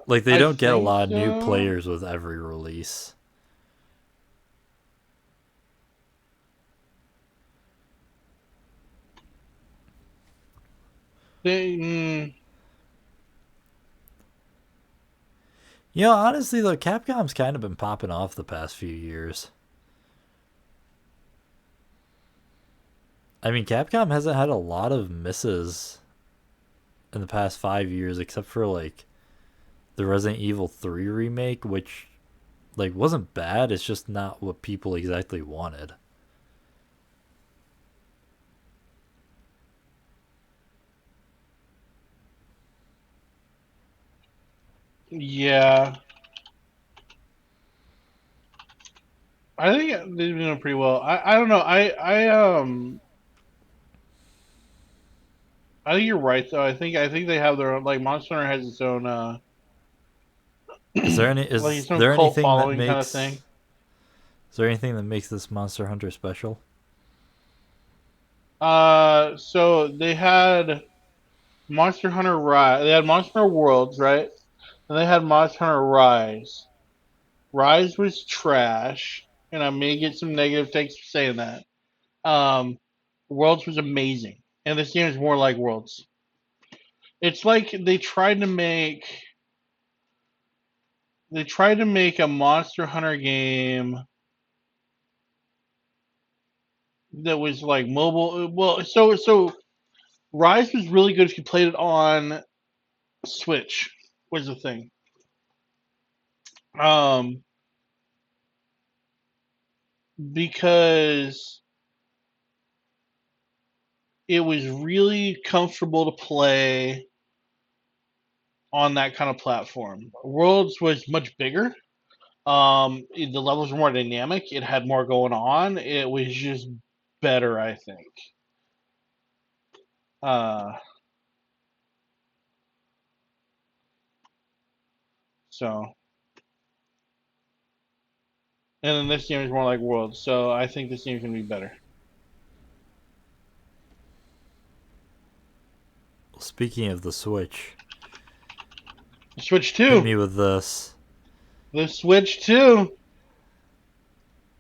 Like they I don't get a think lot of new so. players with every release. They, You know, honestly though, Capcom's kind of been popping off the past few years. I mean, Capcom hasn't had a lot of misses in the past 5 years, except for like the Resident Evil 3 remake, which like wasn't bad. It's just not what people exactly wanted. yeah, I think they're doing pretty well. I don't know. I think you're right though. I think they have their own, like Monster Hunter has its own Is there like is its own there cult anything that following kind of makes thing. this Monster Hunter special? So they had Monster Hunter Rise. They had Monster Hunter Worlds, right? And they had Monster Hunter Rise. Rise was trash, and I may get some negative takes for saying that. Um, Worlds was amazing, and this game is more like Worlds. It's like they tried to make a Monster Hunter game that was like mobile. Well, so Rise was really good if you played it on Switch. Was the thing. Um, because it was really comfortable to play on that kind of platform. Worlds was much bigger. The levels were more dynamic. It had more going on. It was just better, I think. Uh, so, and then this game is more like Worlds. So I think this game's gonna be better. Speaking of the Switch, Switch hit Two, me with this. the Switch Two,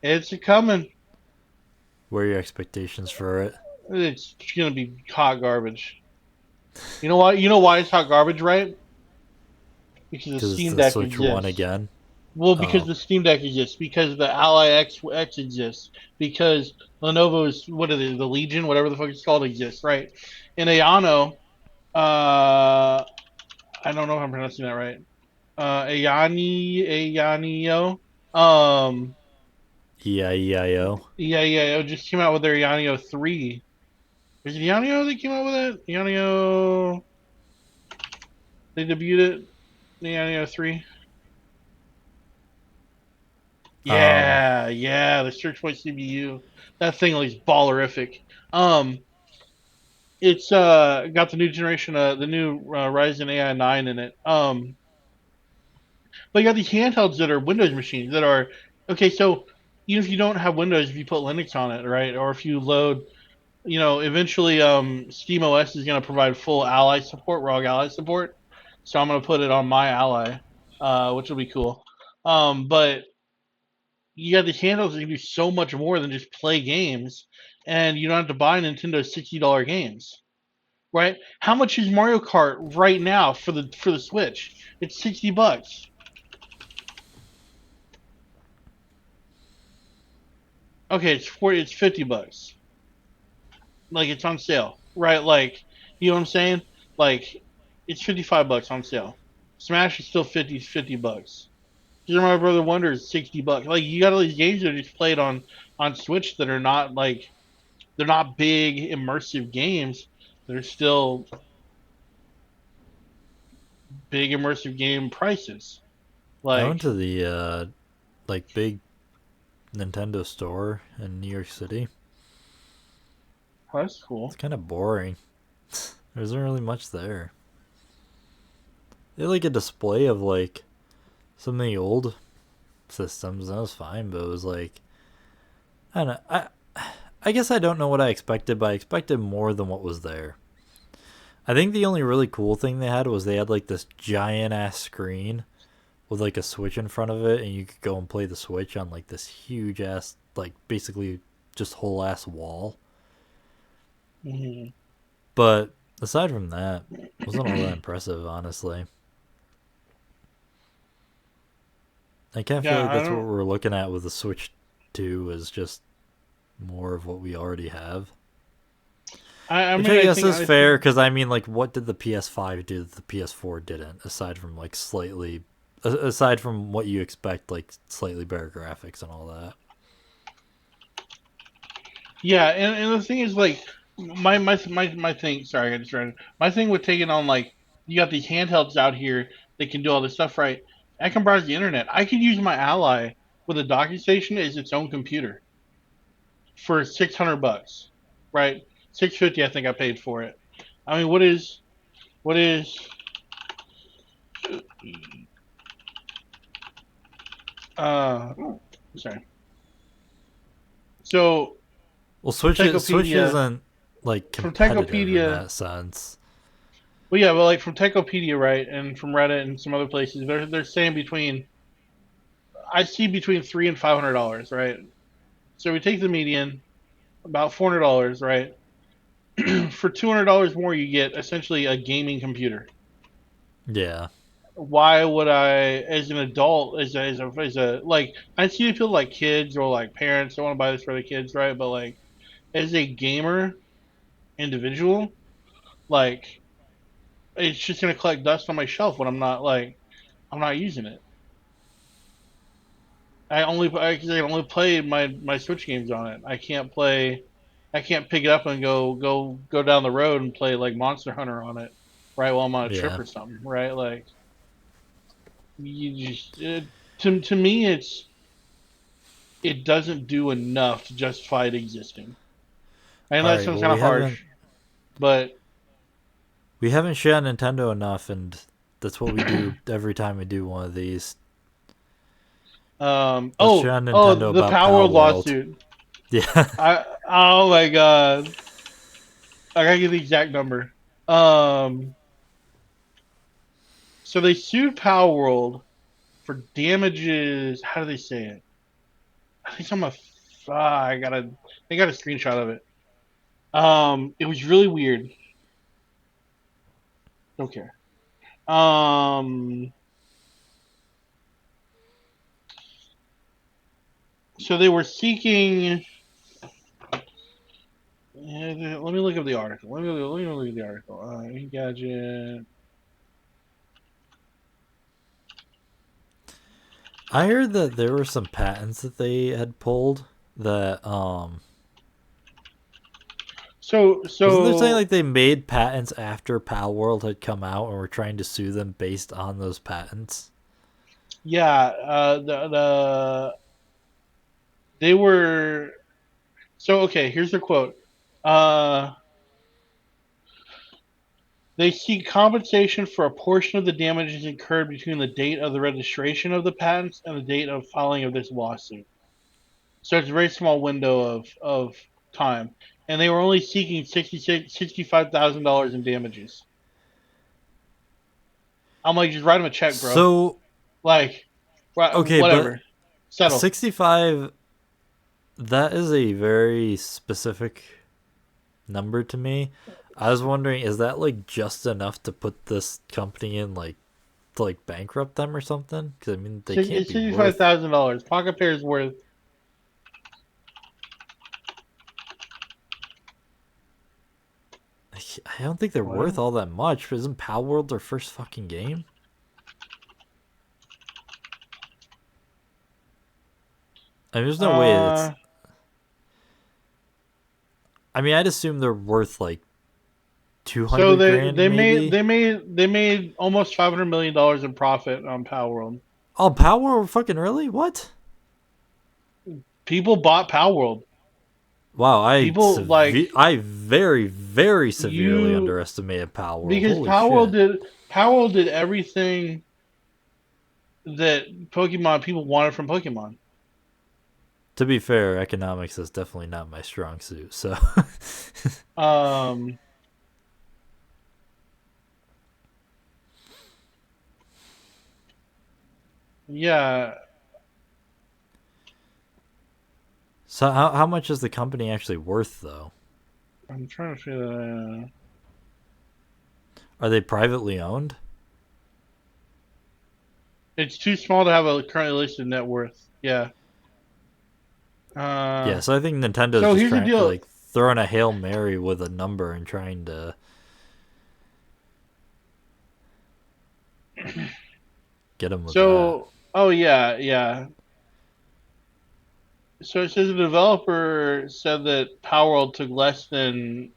it's a coming. What are your expectations for it? It's gonna be hot garbage. You know why? You know why it's hot garbage, right? Because the Because it's Steam the Deck Switch One exists. again. Well, because Oh, the Steam Deck exists, because the Ally X exists, because Lenovo's what are they, the Legion, whatever the fuck it's called, exists, right? And Ayano, I don't know if I'm pronouncing that right. Ayanio, um, EIEIO. yeah, yeah, it just came out with their Ayanio 3. Was it Ayanio that came out with it? Ayanio, they debuted it, the Ayanio 3. Um, Yeah, yeah, the Search Point CPU. That thing looks ballerific. Um, it's got the new generation, the new Ryzen AI 9 in it. But you got these handhelds that are Windows machines that are okay. So even if you don't have Windows, if you put Linux on it, right, or if you load, eventually, SteamOS is going to provide full Ally support, ROG Ally support. So I'm going to put it on my Ally, which will be cool. But you got these handhelds that can do so much more than just play games, and you don't have to buy Nintendo $60 games, right? How much is Mario Kart right now for the Switch? It's $60. Okay, it's $50. Like it's on sale, right? Like you know what I'm saying? Like it's $55 on sale. Smash is still fifty bucks. Super Mario Brother Wonder is $60. Like you got all these games that are just played on Switch that are not like they're not big immersive games. They're still big immersive game prices. I Like went to the like big Nintendo store in New York City. oh, that's It's cool. kind of boring. There isn't really much there. They had like a display of like some of the old systems, and that was fine. But it was like I don't know. I guess I don't know what I expected, but I expected more than what was there. I think the only really cool thing they had was they had like this giant ass screen with like a Switch in front of it, and you could go and play the Switch on like this huge ass, like basically just whole ass wall. Hmm. But aside from that, it wasn't all that impressive, honestly. I kind of feel Yeah, like I that's what don't. we're looking at with the Switch 2 is just more of what we already have. I Which mean, I I guess think is I think fair because I mean, like, what did the PS5 do that the PS4 didn't? Aside from like slightly, aside from what you expect, like slightly better graphics and all that. yeah, and the thing is like my thing. Sorry, I got distracted. My thing with taking on like you got these handhelds out here that can do all this stuff, right? I can browse the internet. I could use my Ally with a docking station as its own computer for $600, right? 650, I think I paid for it. I mean, what is uh sorry. So Well, from Switch Techopedia, isn't like from competitive in Techopedia, that sense. well, yeah, well, like from Techopedia, right, and from Reddit and some other places, they're saying between I see between $300 and $500, right? So we take the median, about $400, right? For $200 more, you get essentially a gaming computer. Yeah, Why would I, as an adult, as a like, I see people like kids or like parents, don't want to buy this for their kids, right? But like, as a gamer individual, like, it's just gonna collect dust on my shelf when I'm not using it. I only play my Switch games on it. I can't pick it up and go down the road and play like Monster Hunter on it, right? While I'm on a trip yeah. or something, right? Like you just to me, it doesn't do enough to justify it existing. I know All that right. sounds Well, kind of harsh, but we haven't shit on Nintendo enough, and that's what we do every time we do one of these. Let's shit on oh, Nintendo the about Power Pal World. lawsuit. Yeah. Oh my god, I gotta get the exact number. Um, so they sued Power World for damages. How do they say it? I think I'm a. I got a screenshot of it. It was really weird. Don't care. Um, so they were seeking. Let me look up the article. Let me look at the article. Gadget. I heard that there were some patents that they had pulled that So wasn't there saying so like they made patents after Pal World had come out and were trying to sue them based on those patents? yeah. They were so okay. Here's the quote. Uh, they seek compensation for a portion of the damages incurred between the date of the registration of the patents and the date of filing of this lawsuit. So it's a very small window of time. And they were only seeking $65,000 in damages. I'm like, just write them a check, bro. So Like, okay, but whatever. Settle. 65, that is a very specific number to me. I was wondering, is that like just enough to put this company in like to like bankrupt them or something? Because I mean, they can't It's be worth. $65,000. Pocket Pair is worth. I don't think they're worth What? all that much. Isn't Power World their first fucking game? I mean, there's no way it's. Uh, I mean, I'd assume they're worth like two so hundred grand, maybe. they made almost $500 million in profit on Power World. Oh, Power World, fucking really? What? People bought Power World. Wow, People like I very very severely you underestimated Power World. because Holy shit. Power World did everything that Pokemon people wanted from Pokemon. To be fair, economics is definitely not my strong suit. So, Um, yeah, so how much is the company actually worth though? I'm trying to figure that out. Are they privately owned? It's too small to have a currently listed net worth. Yeah. Yeah, Uh, so I think Nintendo's so just here's the trying deal. like throwing a hail mary with a number and trying to get them with that. Oh yeah, yeah. So it says the developer said that Power World took less than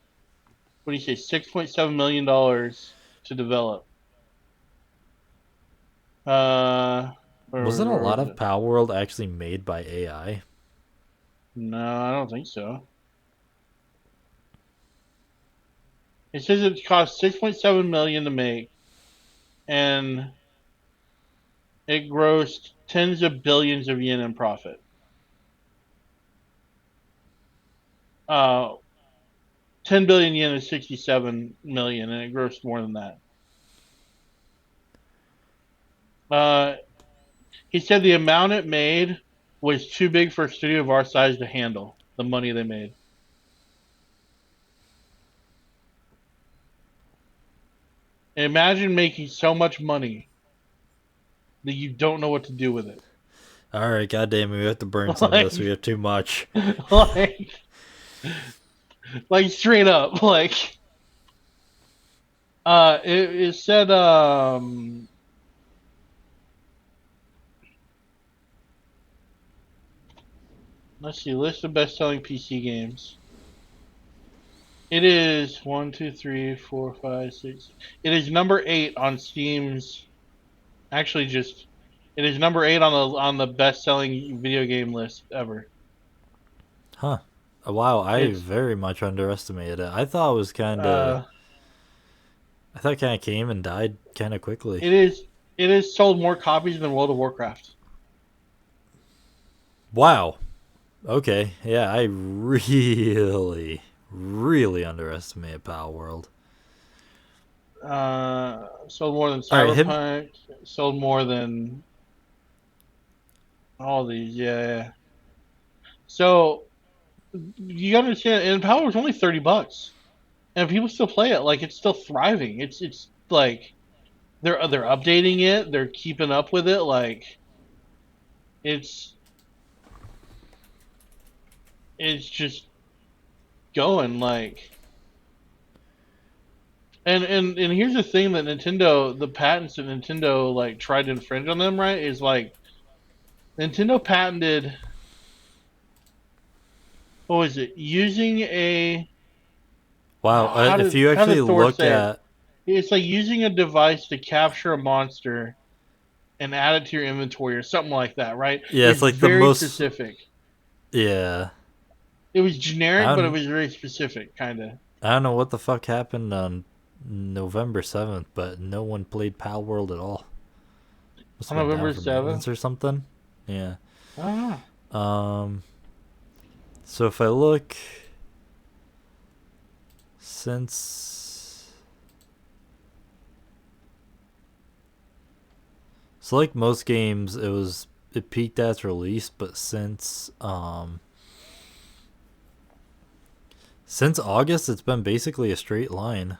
what do you say, $6.7 million to develop. Uh, Wasn't a where lot was of it? Power World actually made by AI? No, I don't think so. It says it cost 6.7 million to make, and it grossed tens of billions of yen in profit. 10 billion yen is 67 million, and it grossed more than that. Uh, he said the amount it made was too big for a studio of our size to handle the money they made. Imagine making so much money that you don't know what to do with it. All right, goddamn, we have to burn some of this. We like, have too much. like, like straight up. Like, it said, let's see, list of best-selling PC games. It is one, two, three, four, five, six. It is number 8 on Steam's. Actually, just it is number 8 on the best-selling video game list ever. Huh. Wow, I It's very much underestimated it. I thought it was kind of. uh, I thought it kind of came and died kind of quickly. it is it has sold more copies than World of Warcraft. Wow. Okay. Yeah, I really, really underestimated Power World. Sold more than All right, him. Cyberpunk. Sold more than all these. Yeah, yeah. So you gotta understand, and Power was only $30, and people still play it. Like it's still thriving. It's like they're updating it. They're keeping up with it. Like it's it's just going like. And here's the thing that Nintendo, the patents that Nintendo like tried to infringe on them, right? Is like Nintendo patented what was it? Using a Wow. If you how actually did Thor look say it? at. It's like using a device to capture a monster and add it to your inventory or something like that, right? Yeah, it's It's like the very most. specific. Yeah. It was I generic, but it don't. was very specific, kind of. I don't know what the fuck happened on November 7th, but no one played Pal World at all. Must On have been down November for 7th. maintenance or something. Yeah. I don't know. Um. So if I look since, so like most games, it peaked at its release, but Since August, it's been basically a straight line.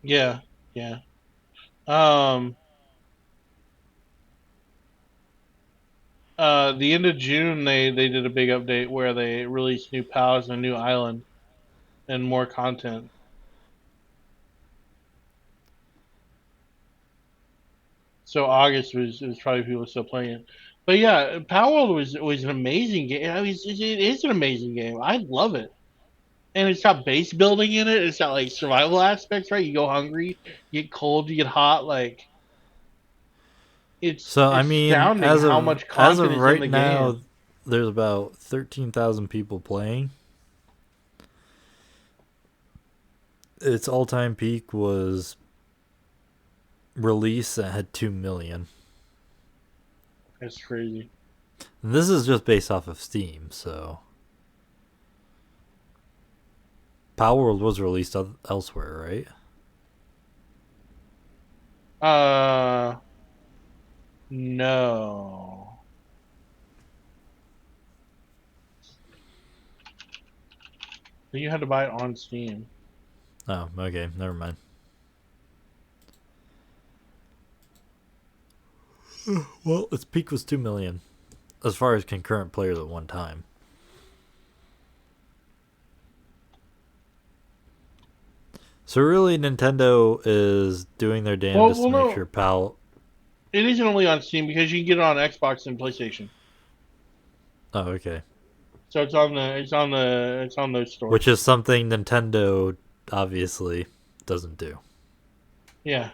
Yeah, yeah. Um, the end of June, they did a big update where they released new pals and a new island and more content. So August was probably people still playing it. But yeah, Power World was an amazing game. I mean, it is an amazing game. I love it, and it's got base building in it. It's got like survival aspects, right? You go hungry, you get cold, you get hot. Like it's So I mean, astounding how much as content of is in right the now, game. there's about 13,000 people playing. Its all-time peak was release that had 2 million. That's crazy. And this is just based off of Steam, so Power World was released elsewhere, right? Uh, no. You had to buy it on Steam. Oh, okay, never mind. Well, its peak was 2 million as far as concurrent players at one time. So really, Nintendo is doing their damnedest Well, to make sure no, PAL. it isn't only on Steam because you can get it on Xbox and PlayStation. Oh, okay. So it's on those Which stores. is something Nintendo obviously doesn't do. Yeah,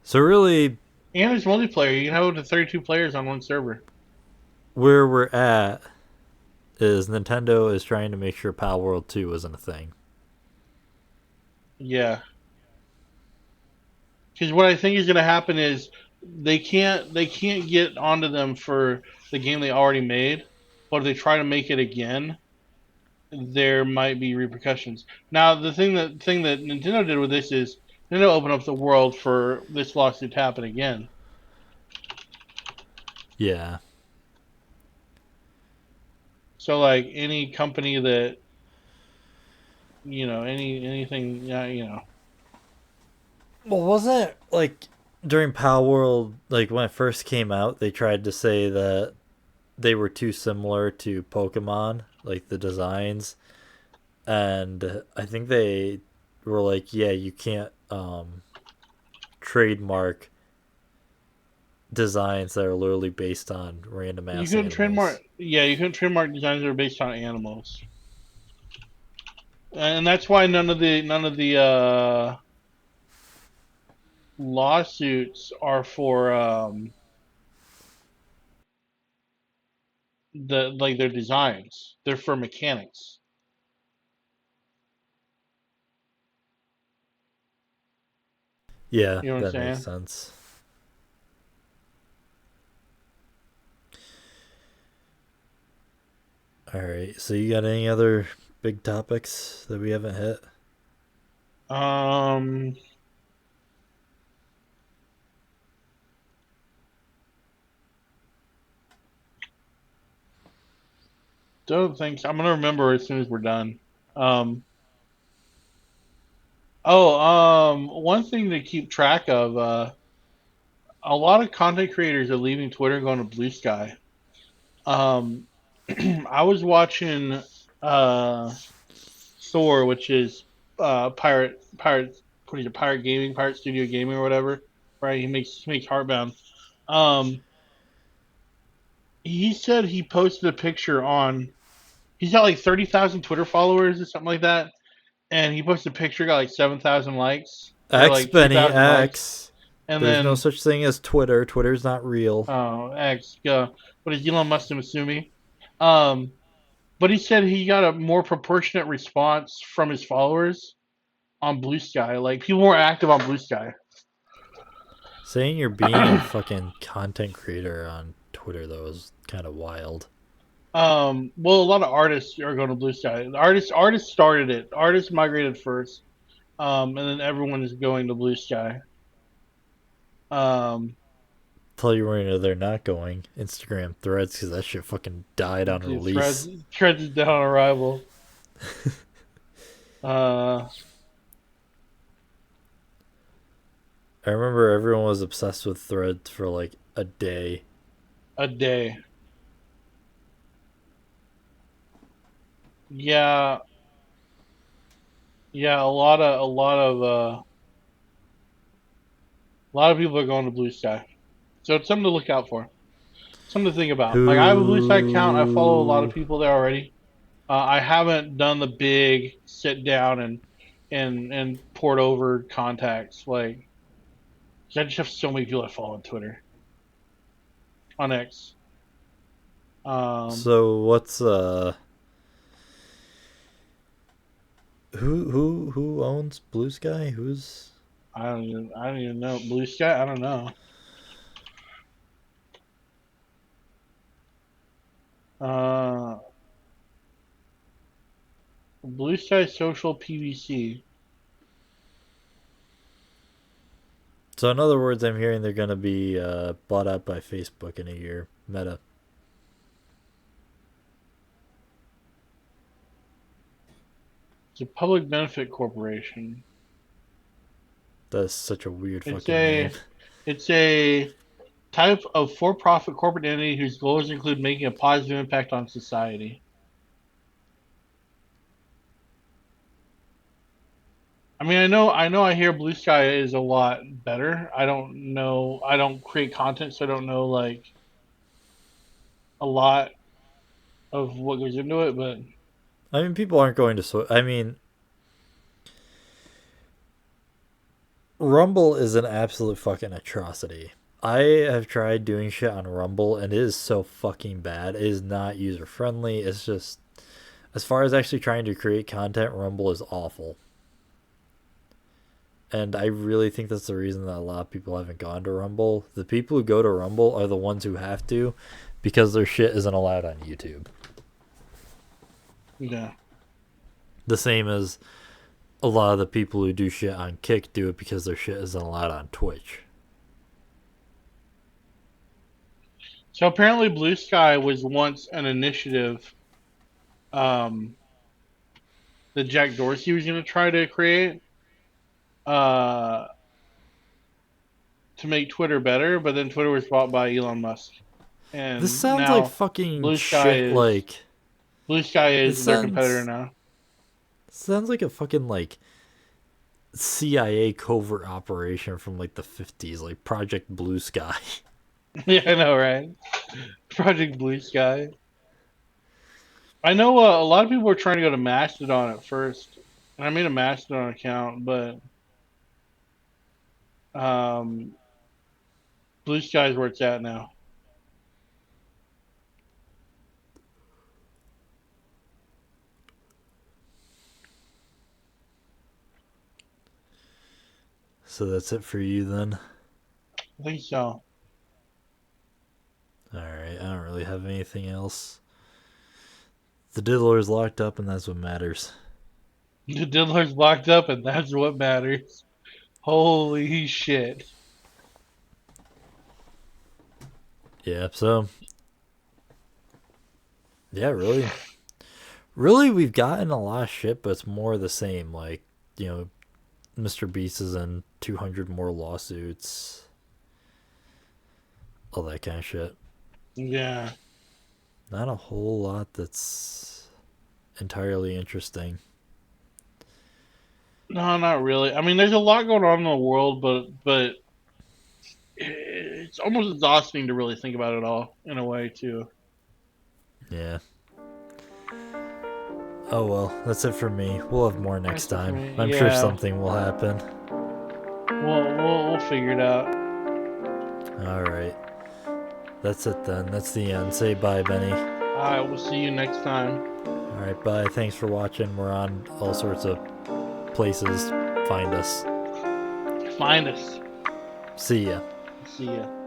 So really, and it's multiplayer. You can have up to 32 players on one server. where we're at is Nintendo is trying to make sure PAL World 2 isn't a thing. Yeah, because what I think is going to happen is they can't get onto them for the game they already made, but if they try to make it again, there might be repercussions. Now, the thing that Nintendo did with this is Nintendo opened up the world for this lawsuit to happen again. Yeah. So like any company that anything, yeah, Well, wasn't it like during PAL World, like when it first came out, they tried to say that they were too similar to Pokemon, like the designs, and I think they were like, yeah, you can't trademark designs that are literally based on random you ass couldn't animals. trademark. Yeah, you couldn't trademark designs that are based on animals, and that's why none of the lawsuits are for the like their designs. They're for mechanics. Yeah, You know what I'm that makes saying? sense. All right, so you got any other big topics that we haven't hit? Um, don't think so. I'm gonna remember as soon as we're done. Um, one thing to keep track of. A lot of content creators are leaving Twitter and going to Blue Sky. Um, I was watching uh, Thor, which is pirate what is it, pirate gaming, pirate studio gaming or whatever. Right? He makes Heartbound. Um, he said he posted a picture on. He's got like 30,000 Twitter followers or something like that, and he posted a picture, got like 7,000 likes or X like two Benny thousand likes, X. and There's no then such thing as Twitter. Twitter's not real. X, what is Elon Musk assuming? Um, but he said he got a more proportionate response from his followers on Blue Sky. Like people were active on Blue Sky. Saying you're being a fucking content creator on Twitter though is kind of wild. Well, a lot of artists are going to Blue Sky. The artists started it. Artists migrated first, and then everyone is going to Blue Sky. Um, tell you where they're not going. Instagram Threads, because that shit fucking died on Dude, Threads, release. Threads is down on arrival. Uh, I remember everyone was obsessed with Threads for like a day. a day. Yeah, yeah. A lot of people are going to Blue Sky, so it's something to look out for. Something to think about. Like I have a Blue Sky account. I follow a lot of Who? people there already. I haven't done the big sit down and port over contacts. Like I just have so many people I follow on Twitter, on X. Um, So what's who owns Blue Sky? Who's I don't even know Blue Sky. I don't know. Uh, Blue Sky Social PVC. so in other words, I'm hearing they're gonna be bought out by Facebook in a year. Meta. It's a public benefit corporation. That's such a weird It's fucking name. a it's a type of for-profit corporate entity whose goals include making a positive impact on society. I mean, I hear Blue Sky is a lot better. I don't know. I don't create content, so I don't know like a lot of what goes into it. But I mean, people aren't going to. I mean, Rumble is an absolute fucking atrocity. I have tried doing shit on Rumble and it is so fucking bad. It is not user friendly. It's just, as far as actually trying to create content, Rumble is awful. And I really think that's the reason that a lot of people haven't gone to Rumble. The people who go to Rumble are the ones who have to because their shit isn't allowed on YouTube. yeah. The same as a lot of the people who do shit on Kick do it because their shit isn't allowed on Twitch. So apparently, Blue Sky was once an initiative um, that Jack Dorsey was going to try to create uh, to make Twitter better, but then Twitter was bought by Elon Musk, This and sounds like now fucking Blue Sky shit is like Blue Sky this is their competitor sounds now. sounds like a fucking like CIA covert operation from like the 50s, like Project Blue Sky. Yeah, I know, right? Project Blue Sky. I know a lot of people were trying to go to Mastodon at first, and I made a Mastodon account, but um, Blue Sky is where it's at now. So that's it for you then. I think so. Alright, I don't really have anything else. The diddler is locked up and that's what matters. The Diddler's locked up, and that's what matters. Holy shit! Yeah, so yeah, really we've gotten a lot of shit, but it's more the same. Like, you know, Mr. Beast is in 200 more lawsuits, all that kind of shit. Yeah. Not a whole lot that's entirely interesting. No, not really. I mean, there's a lot going on in the world, but it's almost exhausting to really think about it all in a way too. Yeah. Oh well, that's it for me. We'll have more next That's it for time. me. I'm sure Yeah, something will happen. we'll figure it out. Alright. That's it then. That's the end. Say bye, Benny. All right, we'll see you next time. Alright, bye. Thanks for watching. We're on all sorts of places. Find us. Find us. See ya. See ya.